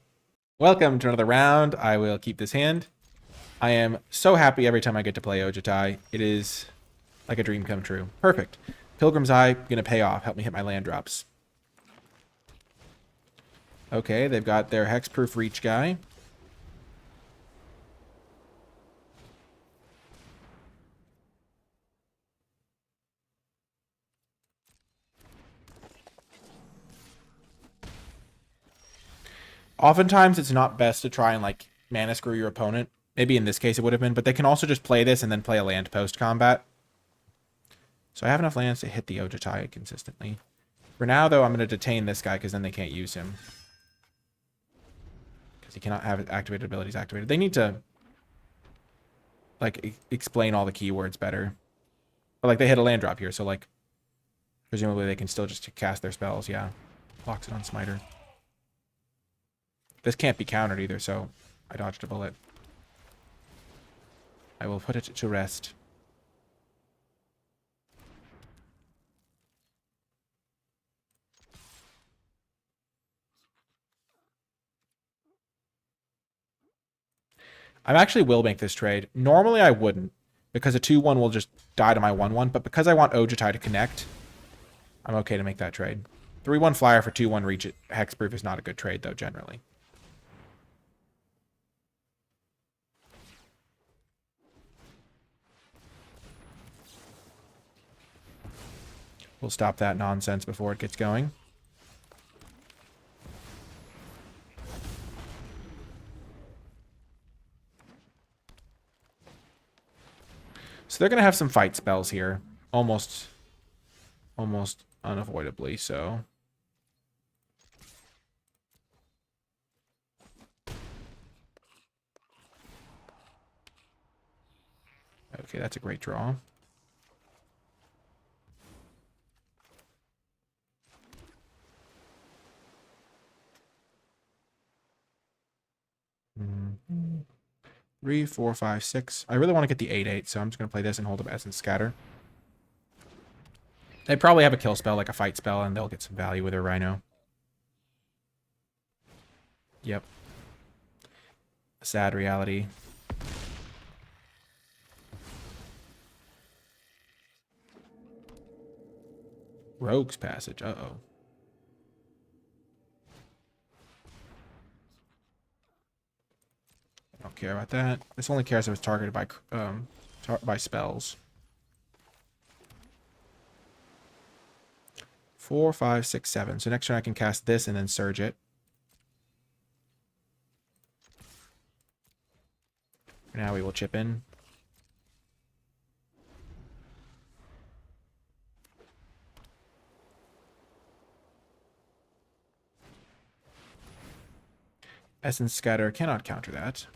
Welcome to another round. I will keep this hand. I am so happy every time I get to play Ojutai. It is like a dream come true. Perfect. Pilgrim's Eye, gonna pay off. Help me hit my land drops. Okay, they've got their Hexproof Reach guy. Oftentimes, it's not best to try and, like, mana screw your opponent. Maybe in this case it would have been, but they can also just play this and then play a land post-combat. So I have enough lands to hit the Ojutai consistently. For now, though, I'm going to detain this guy because then they can't use him. Because he cannot have activated abilities activated. They need to, like, explain all the keywords better. But, like, they hit a land drop here, so, like, presumably they can still just cast their spells, yeah. Locks it on Smiter. This can't be countered either, so I dodged a bullet. I will put it to rest. I actually will make this trade. Normally I wouldn't, because a 2-1 will just die to my 1-1, but because I want Ojutai to connect, I'm okay to make that trade. 3-1 flyer for 2-1 reach it. Hexproof is not a good trade, though, generally. We'll stop that nonsense before it gets going. So they're going to have some fight spells here. Almost unavoidably so. Okay, that's a great draw. Mm-hmm. 3, 4, 5, 6. I really want to get the 8-8, so I'm just going to play this and hold up Essence Scatter. They probably have a kill spell, like a fight spell, and they'll get some value with their Rhino. Yep. A sad reality. Rogue's Passage. Uh-oh. I don't care about that. This only cares if it's targeted by spells. 4, 5, 6, 7. So next turn I can cast this and then surge it. Now we will chip in. Essence Scatter cannot counter that.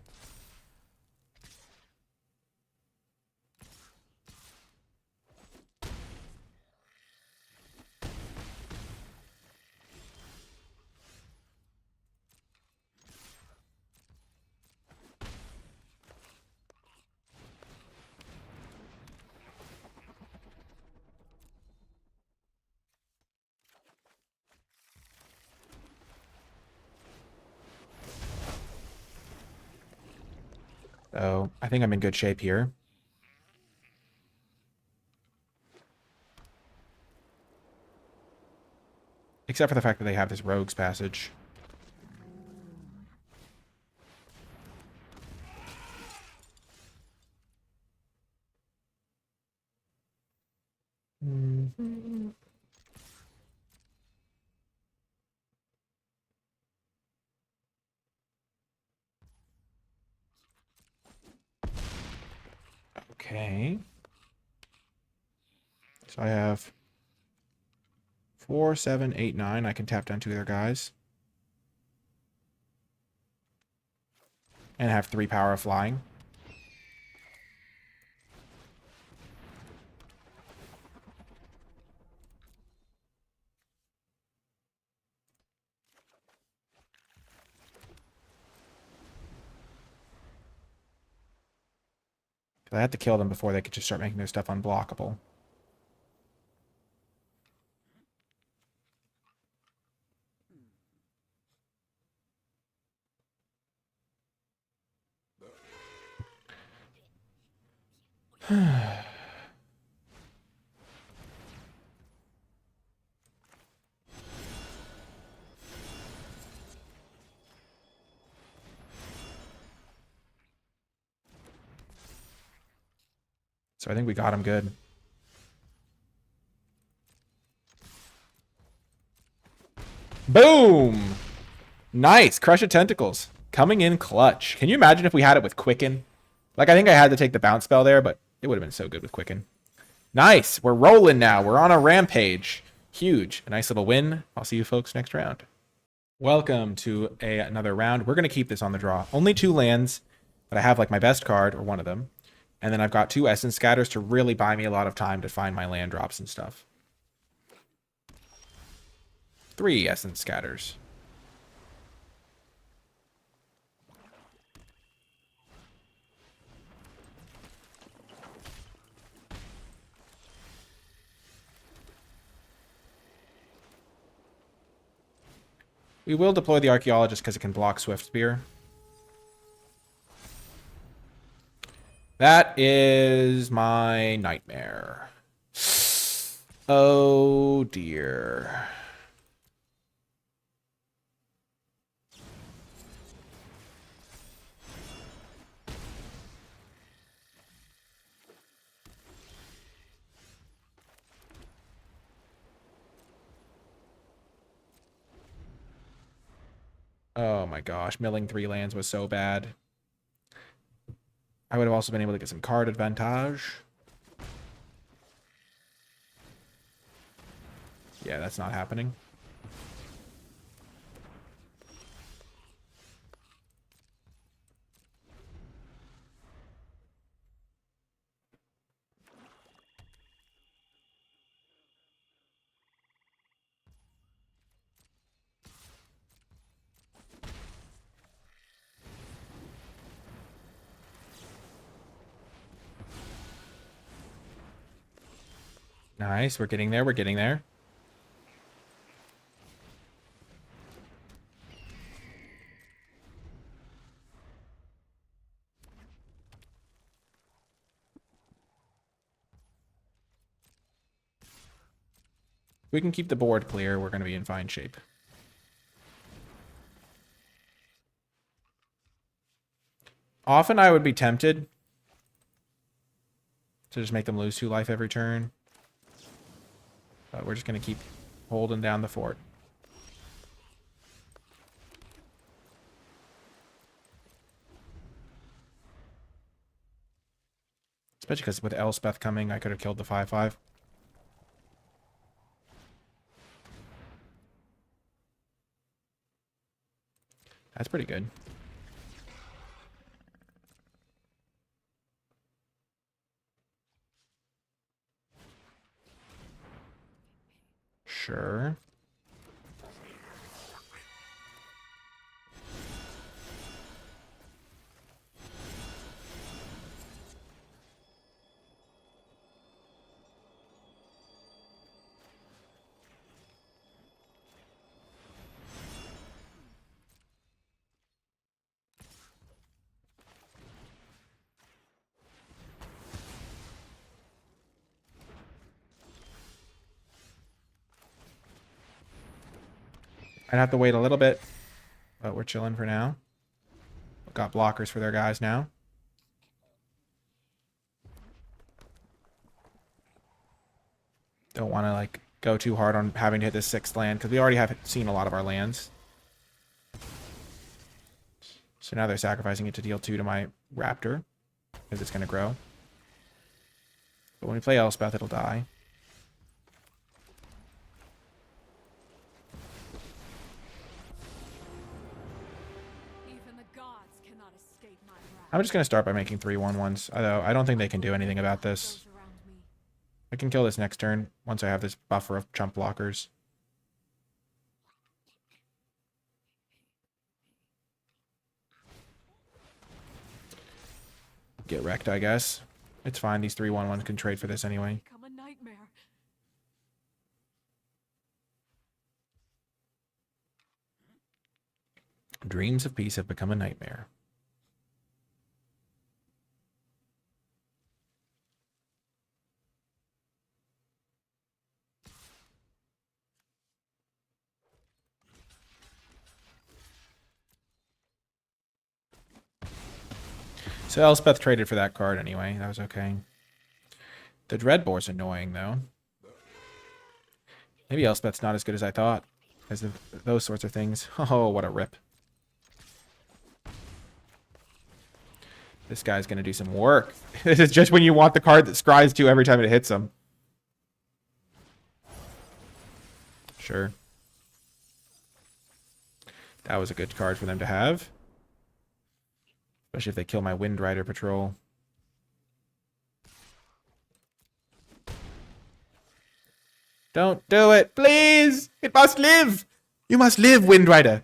So I think I'm in good shape here. Except for the fact that they have this Rogue's Passage. Mm-hmm. Okay. So I have 4, 7, 8, 9. I can tap down 2 of their guys. And have 3 power of flying. I had to kill them before they could just start making their stuff unblockable. So I think we got him good. Boom! Nice. Crush of Tentacles. Coming in clutch. Can you imagine if we had it with Quicken? Like, I think I had to take the bounce spell there, but it would have been so good with Quicken. Nice. We're rolling now. We're on a rampage. Huge. A nice little win. I'll see you folks next round. Welcome to another round. We're going to keep this on the draw. Only 2 lands, but I have like my best card, or one of them. And then I've got 2 Essence Scatters to really buy me a lot of time to find my land drops and stuff. 3 Essence Scatters. We will deploy the Archaeologist because it can block Swift Spear. That is my nightmare. Oh, dear. Oh my gosh, milling 3 lands was so bad. I would have also been able to get some card advantage. Yeah, that's not happening. Nice, we're getting there, we're getting there. If we can keep the board clear, we're going to be in fine shape. Often I would be tempted to just make them lose 2 life every turn. But we're just going to keep holding down the fort. Especially because with Elspeth coming, I could have killed the 5/5. That's pretty good. Sure. I'd have to wait a little bit, but we're chilling for now. Got blockers for their guys now. Don't want to like go too hard on having to hit this 6th land because we already have seen a lot of our lands. So now they're sacrificing it to deal 2 to my Raptor because it's going to grow. But when we play Elspeth, it'll die. Even the gods cannot escape my wrath. I'm just going to start by making 3/1/1s. Although I don't think they can do anything about this. Those around me. I can kill this next turn once I have this buffer of chump blockers. Get wrecked, I guess. It's fine. These 3/1/1s can trade for this anyway. Become a nightmare. Dreams of peace have become a nightmare. So Elspeth traded for that card anyway. That was okay. The Dreadbore's annoying, though. Maybe Elspeth's not as good as I thought. As of those sorts of things. Oh, what a rip. This guy's going to do some work. This is just when you want the card that scries 2 every time it hits him. Sure. That was a good card for them to have. Especially if they kill my Wind Rider patrol. Don't do it, please! It must live! You must live, Wind Rider!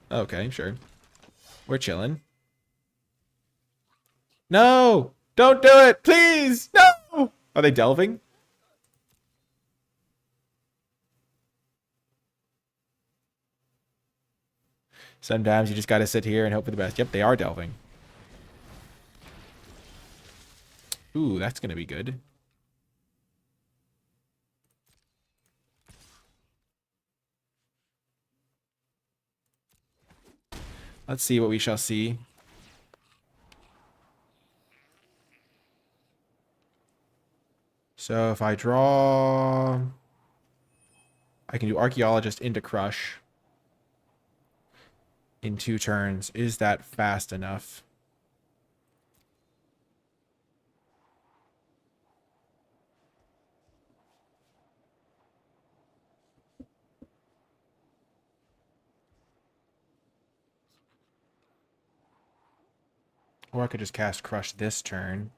Okay, sure. We're chilling. No! Don't do it! Please! No! Are they delving? Sometimes you just got to sit here and hope for the best. Yep, they are delving. Ooh, that's going to be good. Let's see what we shall see. So if I draw... I can do Archaeologist into Crush in 2 turns. Is that fast enough? Or I could just cast Crush this turn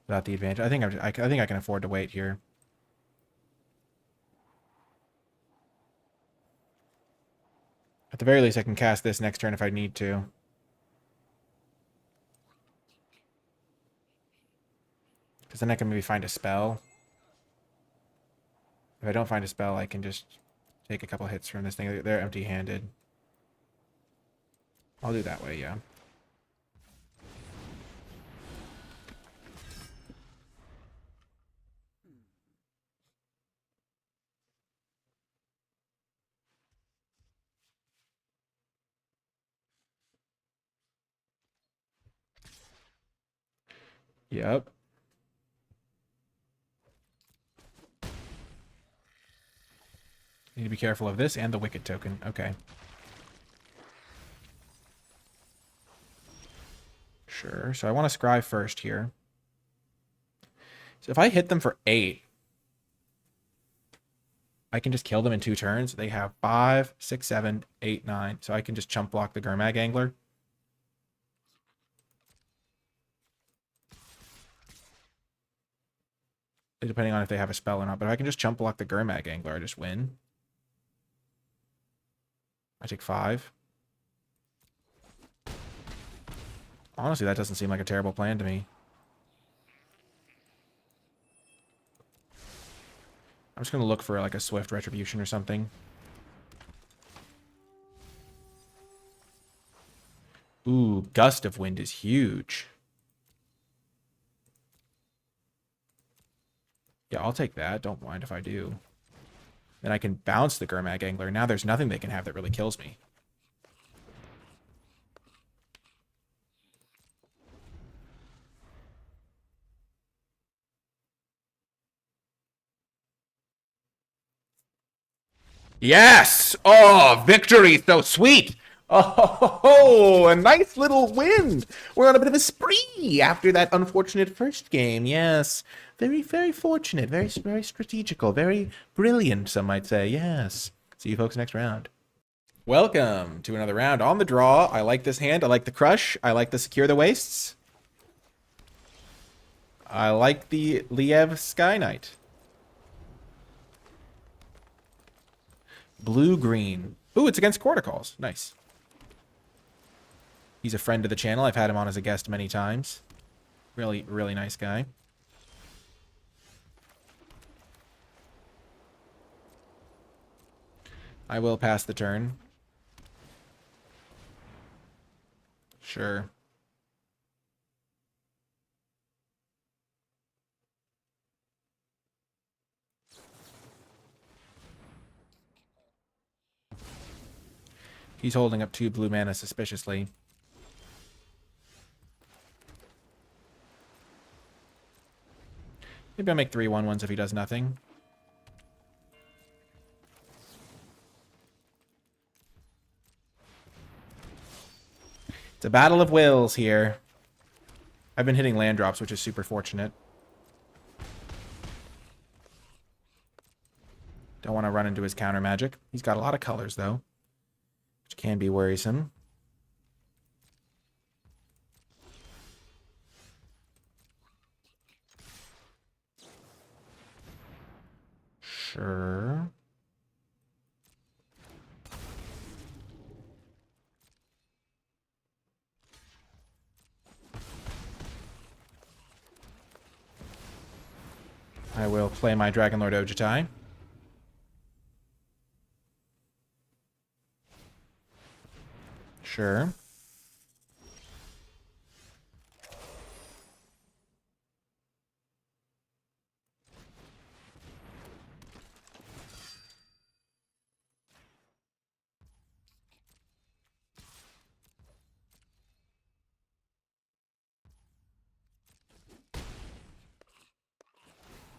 without the advantage. I think I can afford to wait here. At the very least, I can cast this next turn if I need to. Because then I can maybe find a spell. If I don't find a spell, I can just take a couple hits from this thing. They're empty-handed. I'll do that way, yeah. Yep. Need to be careful of this and the Wicked token. Okay. Sure. So I want to scry first here. So if I hit them for 8, I can just kill them in 2 turns. They have 5, 6, 7, 8, 9. So I can just chump block the Gurmag Angler. Depending on if they have a spell or not. But if I can just chump block the Gurmag Angler, I just win. I take 5. Honestly, that doesn't seem like a terrible plan to me. I'm just going to look for like a Swift Retribution or something. Ooh, Gust of Wind is huge. Yeah, I'll take that. Don't mind if I do. Then I can bounce the Gurmag Angler. Now there's nothing they can have that really kills me. Yes! Oh, victory so sweet! Oh, a nice little win! We're on a bit of a spree after that unfortunate first game. Yes, very, very fortunate, very, very strategical, very brilliant, some might say. Yes. See you folks next round. Welcome to another round on the draw. I like this hand. I like the Crush. I like the Secure the Wastes. I like the Liev Sky Knight. Blue-green. Ooh, it's against Corticals. Nice. He's a friend of the channel. I've had him on as a guest many times. Really, really nice guy. I will pass the turn. Sure. He's holding up 2 blue mana suspiciously. Maybe I'll make 3 1/1s if he does nothing. It's a battle of wills here. I've been hitting land drops, which is super fortunate. Don't want to run into his counter magic. He's got a lot of colors, though, which can be worrisome. Sure. I will play my Dragonlord Ojutai. Sure.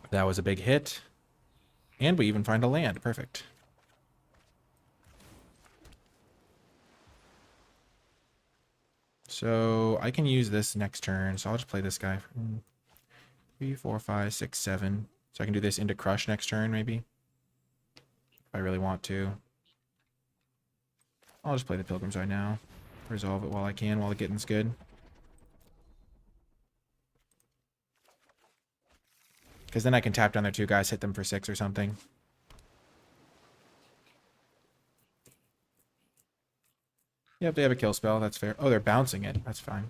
That was a big hit. And we even find a land. Perfect. So I can use this next turn. So I'll just play this guy. 3, 4, 5, 6, 7. So I can do this into crush next turn, maybe. If I really want to. I'll just play the Pilgrims right now. Resolve it while I can, while the getting's good. Because then I can tap down their 2 guys, hit them for 6 or something. Yep, they have a kill spell. That's fair. Oh, they're bouncing it. That's fine.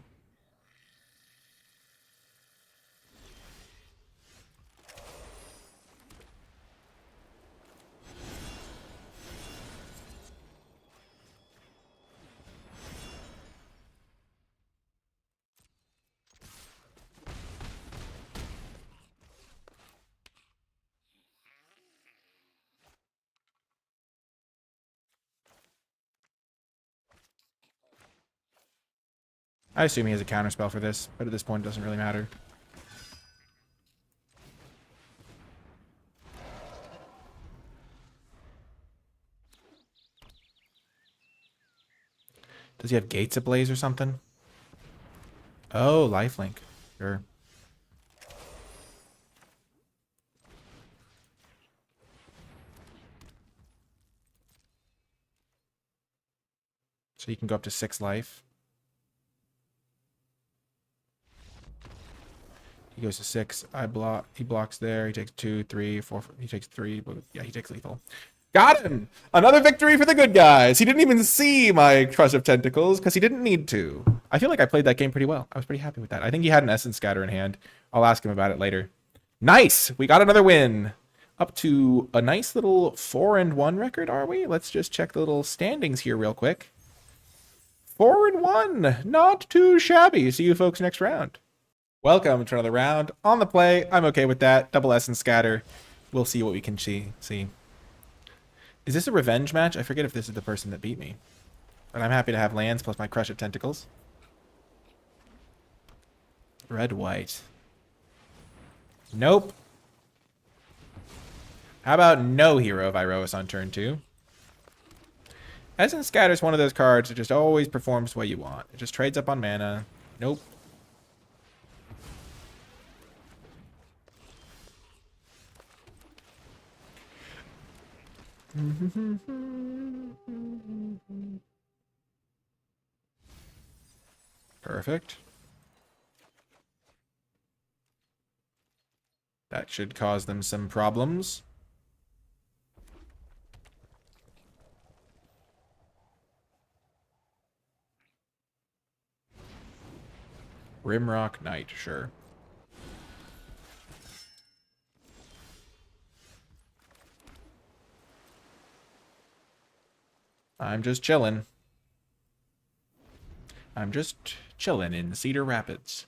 I assume he has a counterspell for this, but at this point it doesn't really matter. Does he have Gates Ablaze or something? Oh, lifelink. Sure. So you can go up to 6 life. He goes to 6. He blocks there. He takes 2, 3, 4. He takes 3. Yeah, he takes lethal. Got him! Another victory for the good guys. He didn't even see my Crush of Tentacles because he didn't need to. I feel like I played that game pretty well. I was pretty happy with that. I think he had an Essence Scatter in hand. I'll ask him about it later. Nice! We got another win. Up to a nice little 4-1 record, are we? Let's just check the little standings here real quick. 4-1. Not too shabby. See you folks next round. Welcome to another round. On the play. I'm okay with that. Double Essence Scatter. We'll see what we can see. Is this a revenge match? I forget if this is the person that beat me. But I'm happy to have lands plus my Crush of Tentacles. Red, white. Nope. How about no Hero of Iroas on turn 2? Essence Scatter is one of those cards that just always performs the way you want. It just trades up on mana. Nope. Perfect. That should cause them some problems. Rimrock Knight, sure. I'm just chilling. I'm just chilling in Cedar Rapids.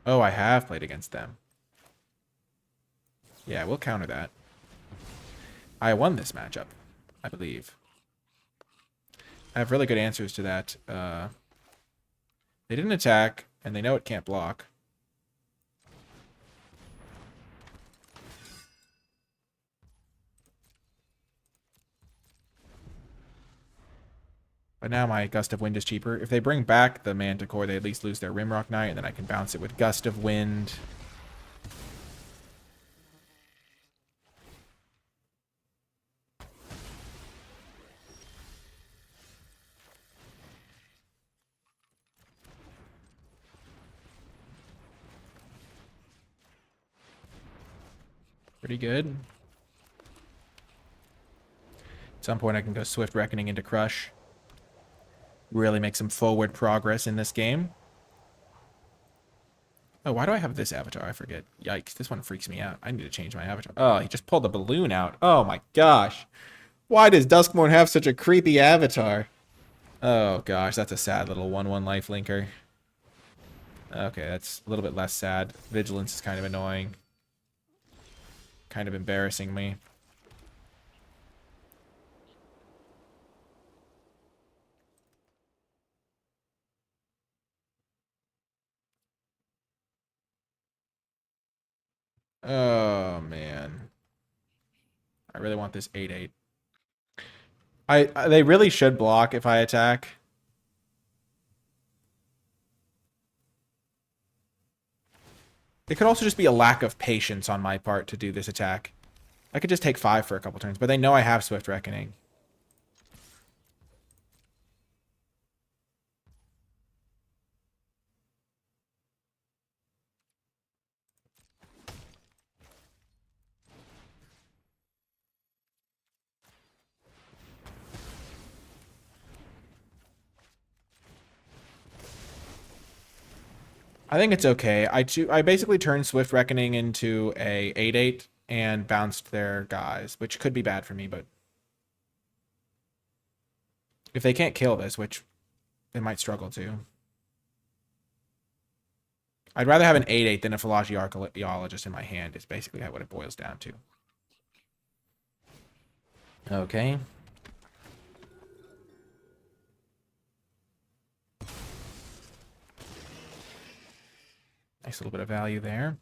Oh, I have played against them. Yeah, we'll counter that. I won this matchup, I believe. I have really good answers to that. They didn't attack, and they know it can't block. But now my Gust of Wind is cheaper. If they bring back the Manticore, they at least lose their Rimrock Knight, and then I can bounce it with Gust of Wind. Pretty good. At some point I can go Swift Reckoning into Crush. Really make some forward progress in this game. Oh, why do I have this avatar? I forget. Yikes, this one freaks me out. I need to change my avatar. Oh, he just pulled the balloon out. Oh my gosh. Why does Duskmourn have such a creepy avatar? Oh gosh, that's a sad little 1/1 life linker. Okay, that's a little bit less sad. Vigilance is kind of annoying. Kind of embarrassing me. Oh man. I really want this 8/8. They really should block if I attack. It could also just be a lack of patience on my part to do this attack. I could just take 5 for a couple turns, but they know I have Swift Reckoning. I think it's okay. I basically turned Swift Reckoning into a 8/8 and bounced their guys, which could be bad for me, but if they can't kill this, which they might struggle to. I'd rather have an 8/8 than a Philology Archaeologist in my hand, is basically what it boils down to. Okay. Nice little bit of value there.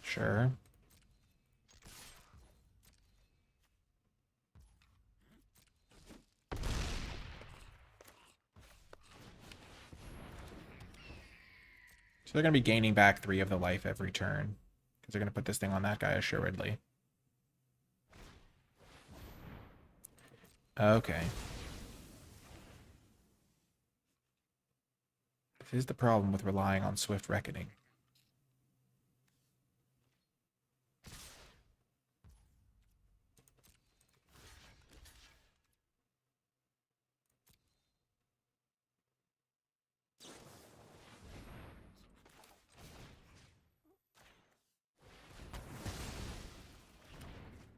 Sure. So they're going to be gaining back 3 of the life every turn. Because they're going to put this thing on that guy assuredly. Okay. This is the problem with relying on Swift Reckoning.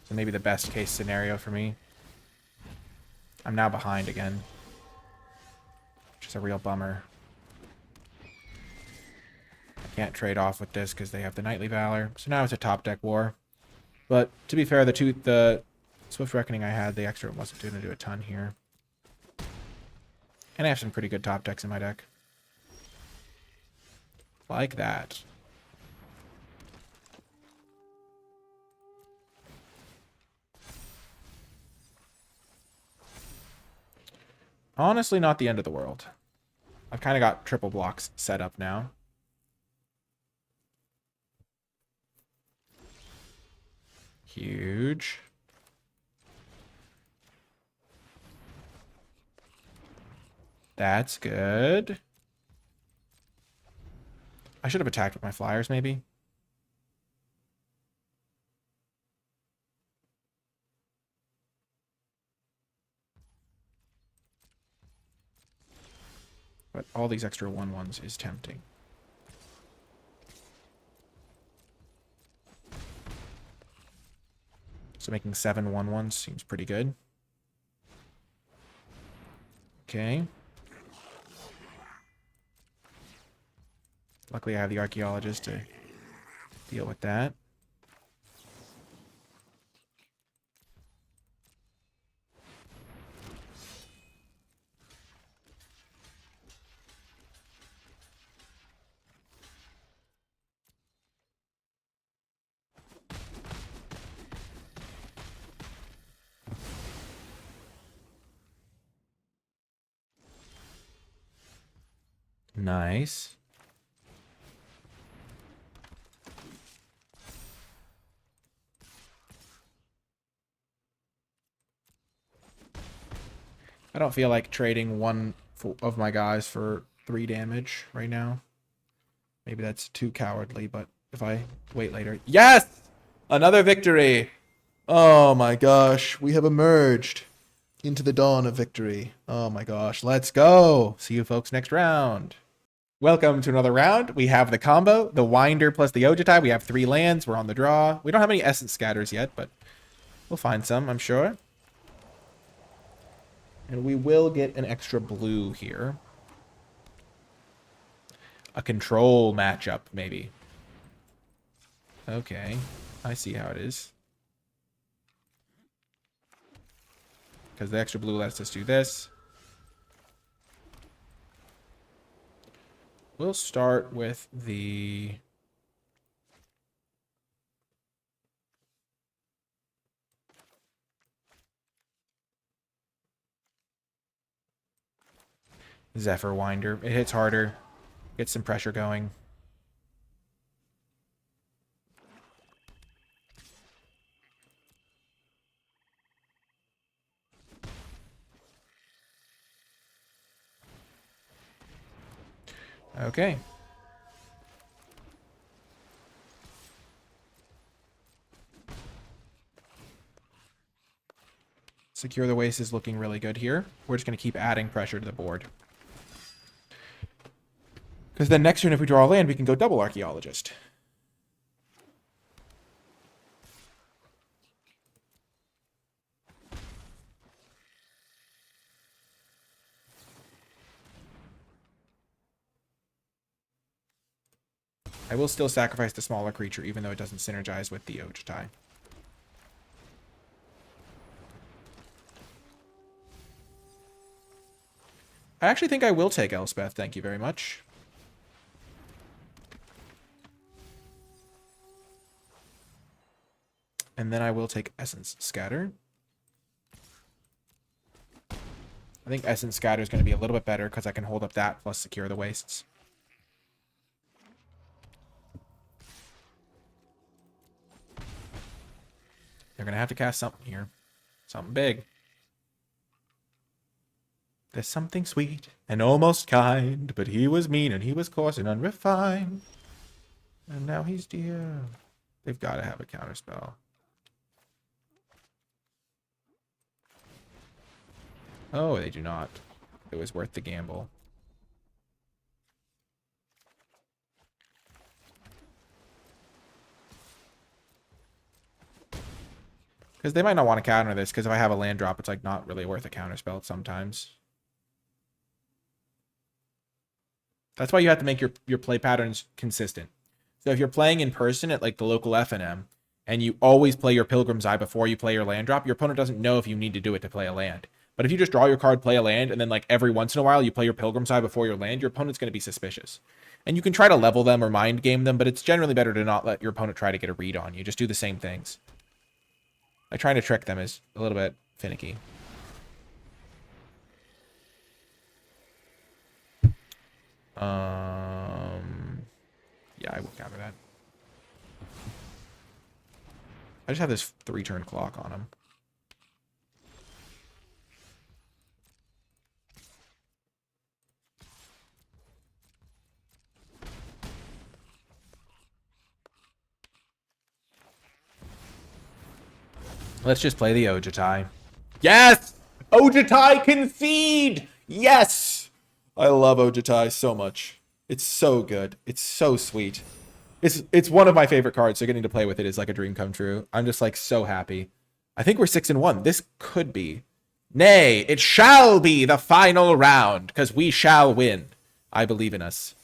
So maybe the best case scenario for me. I'm now behind again. Which is a real bummer. I can't trade off with this because they have the Knightly Valor. So now it's a top deck war. But to be fair, the Swift Reckoning I had, the extra wasn't going to do a ton here. And I have some pretty good top decks in my deck. Like that. Honestly, not the end of the world. I've kind of got triple blocks set up now. Huge. That's good. I should have attacked with my flyers, maybe. But all these extra 1/1s is tempting. So making 7 1/1s seems pretty good. Okay. Luckily I have the Archaeologist to deal with that. Nice. I don't feel like trading one of my guys for 3 damage right now. Maybe that's too cowardly, but if I wait later... Yes! Another victory! Oh my gosh, we have emerged. into the dawn of victory. Oh my gosh, let's go. See you folks next round. Welcome to another round. We have the combo, the Winder plus the Ojutai. We have 3 lands. We're on the draw. We don't have any Essence Scatters yet, but we'll find some, I'm sure. And we will get an extra blue here. A control matchup, maybe. Okay, I see how it is. Because the extra blue lets us do this. We'll start with the... Zephyr Winder. It hits harder. Gets some pressure going. Okay. Secure the Waste is looking really good here. We're just going to keep adding pressure to the board. Because then next turn, if we draw a land, we can go double Archaeologist. I will still sacrifice the smaller creature, even though it doesn't synergize with the Ojutai. I actually think I will take Elspeth, thank you very much. And then I will take Essence Scatter. I think Essence Scatter is going to be a little bit better because I can hold up that plus Secure the Wastes. They're going to have to cast something here. Something big. There's something sweet and almost kind, but he was mean and he was coarse and unrefined. And now he's dear. They've got to have a counterspell. Oh, they do not. It was worth the gamble. Because they might not want to counter this, because if I have a land drop, it's like not really worth a counterspell sometimes. That's why you have to make your play patterns consistent. So if you're playing in person at like the local F&M, and you always play your Pilgrim's Eye before you play your land drop, your opponent doesn't know if you need to do it to play a land. But if you just draw your card, play a land, and then like every once in a while you play your Pilgrim's Eye before your land, your opponent's going to be suspicious. And you can try to level them or mind game them, but it's generally better to not let your opponent try to get a read on you. Just do the same things. Like trying to trick them is a little bit finicky. Yeah, I will counter that. I just have this 3-turn clock on him. Let's just play the Ojutai. Yes! Ojutai concede! Yes! I love Ojutai so much. It's so good. It's so sweet. It's one of my favorite cards, so getting to play with it is like a dream come true. I'm just like so happy. I think we're 6-1. This could be. Nay, it shall be the final round, because we shall win. I believe in us.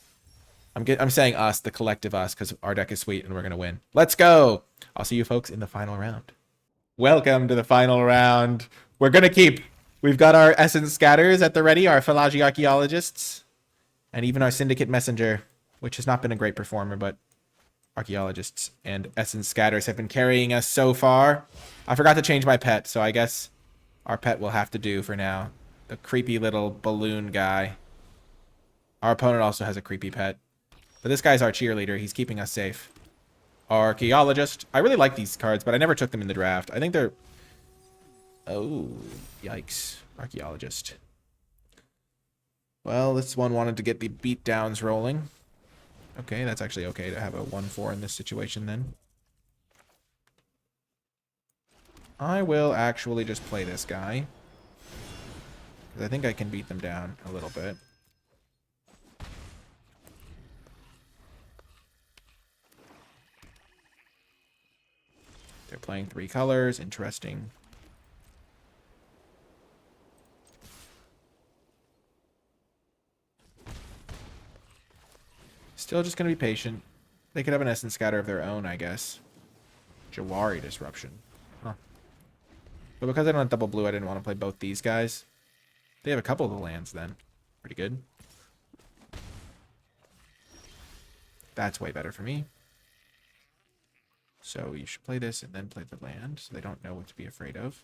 I'm saying us, the collective us, because our deck is sweet and we're going to win. Let's go! I'll see you folks in the final round. Welcome to the final round. We're going to keep. We've got our Essence Scatters at the ready, our Philology Archaeologists, and even our Syndicate Messenger, which has not been a great performer, but Archaeologists and Essence Scatters have been carrying us so far. I forgot to change my pet, so I guess our pet will have to do for now. The creepy little balloon guy. Our opponent also has a creepy pet. But this guy's our cheerleader. He's keeping us safe. Archaeologist. I really like these cards, but I never took them in the draft. I think they're... Oh, yikes. Archaeologist. Well, this one wanted to get the beatdowns rolling. Okay, that's actually okay to have a 1-4 in this situation then. I will actually just play this guy. 'Cause I think I can beat them down a little bit. They're playing 3 colors. Interesting. Still just going to be patient. They could have an Essence Scatter of their own, I guess. Jawari Disruption. Huh. But because I don't have double blue, I didn't want to play both these guys. They have a couple of the lands then. Pretty good. That's way better for me. So you should play this and then play the land so they don't know what to be afraid of.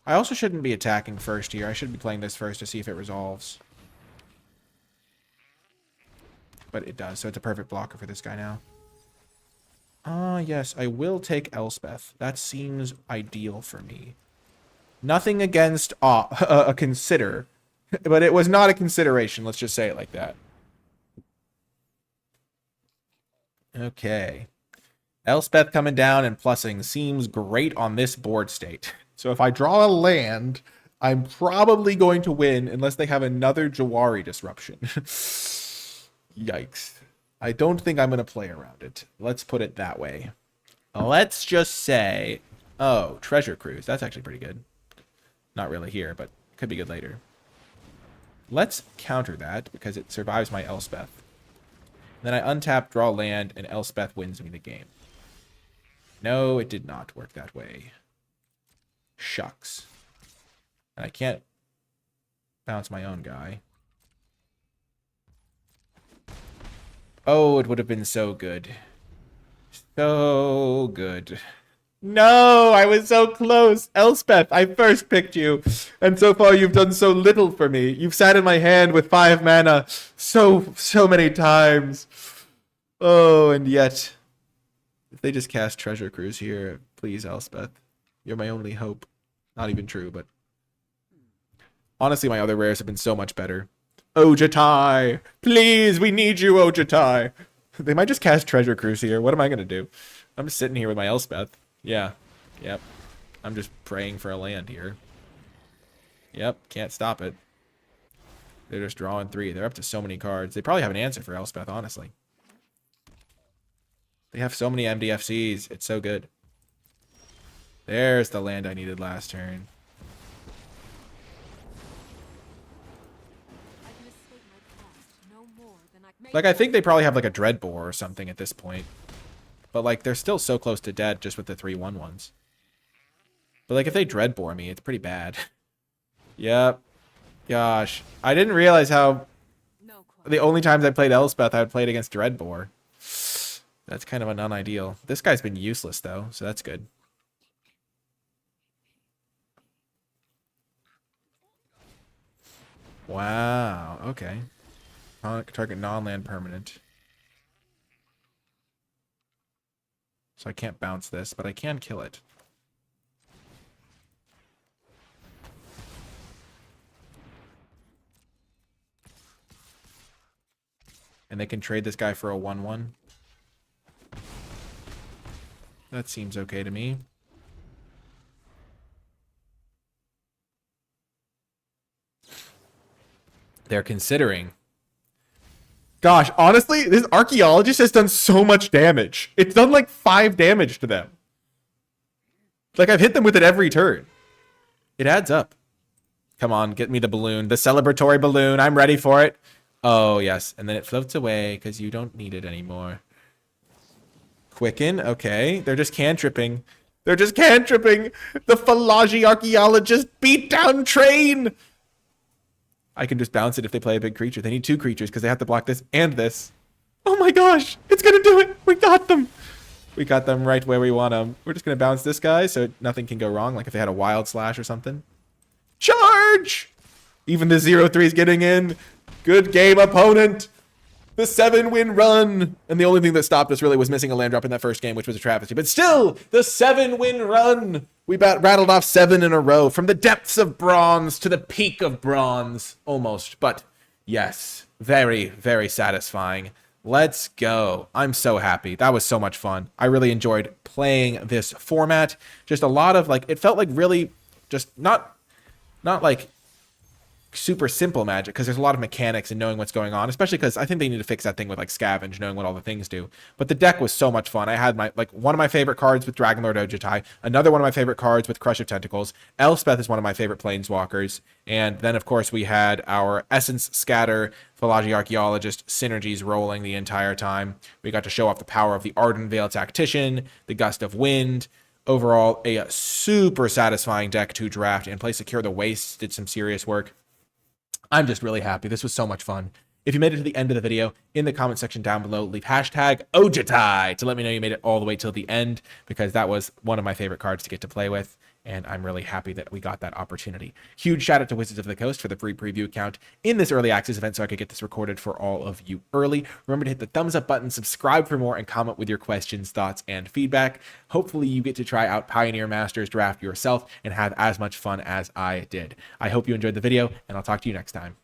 I also shouldn't be attacking first here. I should be playing this first to see if it resolves. But it does, so it's a perfect blocker for this guy now. Yes, I will take Elspeth. That seems ideal for me. Nothing against a consider, but it was not a consideration. Let's just say it like that. Okay. Elspeth coming down and plussing seems great on this board state. So if I draw a land, I'm probably going to win unless they have another Jawari Disruption. Yikes. I don't think I'm going to play around it. Let's put it that way. Let's just say, oh, Treasure Cruise. That's actually pretty good. Not really here, but could be good later. Let's counter that because it survives my Elspeth. Then I untap, draw land, and Elspeth wins me the game. No, it did not work that way. Shucks. And I can't bounce my own guy. Oh, it would have been so good. So good. No, I was so close. Elspeth, I first picked you. And so far you've done so little for me. You've sat in my hand with 5 mana so many times. Oh, and yet. If they just cast Treasure Cruise here, please, Elspeth. You're my only hope. Not even true, but... honestly, my other rares have been so much better. Ojatai! Please, we need you, Ojatai! They might just cast Treasure Cruise here. What am I going to do? I'm just sitting here with my Elspeth. Yeah. Yep. I'm just praying for a land here. Yep. Can't stop it. They're just drawing 3. They're up to so many cards. They probably have an answer for Elspeth, honestly. They have so many MDFCs. It's so good. There's the land I needed last turn. Like, I think they probably have, like, a Dreadbore or something at this point. But, like, they're still so close to dead just with the 3/1/1s. But, like, if they Dreadbore me, it's pretty bad. Yep. Gosh. I didn't realize how the only times I played Elspeth, I would play it against Dreadbore. That's kind of a non-ideal. This guy's been useless, though, so that's good. Wow. Okay. Target non-land permanent. So I can't bounce this, but I can kill it. And they can trade this guy for a 1/1. That seems okay to me. They're considering. Gosh, honestly, this archaeologist has done so much damage. It's done like 5 damage to them. Like, I've hit them with it every turn. It adds up. Come on, get me the balloon. The celebratory balloon. I'm ready for it. Oh, yes. And then it floats away because you don't need it anymore. Quicken. Okay. They're just cantripping. They're just cantripping. The Falaji archaeologist beat down train. I can just bounce it if they play a big creature. They need 2 creatures because they have to block this and this. Oh my gosh. It's going to do it. We got them. We got them right where we want them. We're just going to bounce this guy so nothing can go wrong. Like if they had a wild slash or something. Charge! Even the 0-3 is getting in. Good game, opponent. The 7-win run. And the only thing that stopped us really was missing a land drop in that first game, which was a travesty. But still, the 7-win run. We rattled off 7 in a row. From the depths of bronze to the peak of bronze. Almost. But yes, very, very satisfying. Let's go. I'm so happy. That was so much fun. I really enjoyed playing this format. Just a lot of like, it felt like really just not like super simple magic, because there's a lot of mechanics and knowing what's going on, especially because I think they need to fix that thing with like scavenge, knowing what all the things do. But the deck was so much fun. I had my, like, one of my favorite cards with Dragonlord Ojutai, another one of my favorite cards with Crush of Tentacles. Elspeth is one of my favorite planeswalkers, and then of course we had our Essence Scatter, Philology Archaeologist synergies rolling the entire time. We got to show off the power of the Arden Veil Tactician, the Gust of Wind. Overall, a super satisfying deck to draft, and play Secure the Waste did some serious work. I'm just really happy. This was so much fun. If you made it to the end of the video, in the comment section down below, leave hashtag Ojutai to let me know you made it all the way till the end, because that was one of my favorite cards to get to play with, and I'm really happy that we got that opportunity. Huge shout out to Wizards of the Coast for the free preview account in this early access event so I could get this recorded for all of you early. Remember to hit the thumbs up button, subscribe for more, and comment with your questions, thoughts, and feedback. Hopefully you get to try out Pioneer Masters Draft yourself and have as much fun as I did. I hope you enjoyed the video, and I'll talk to you next time.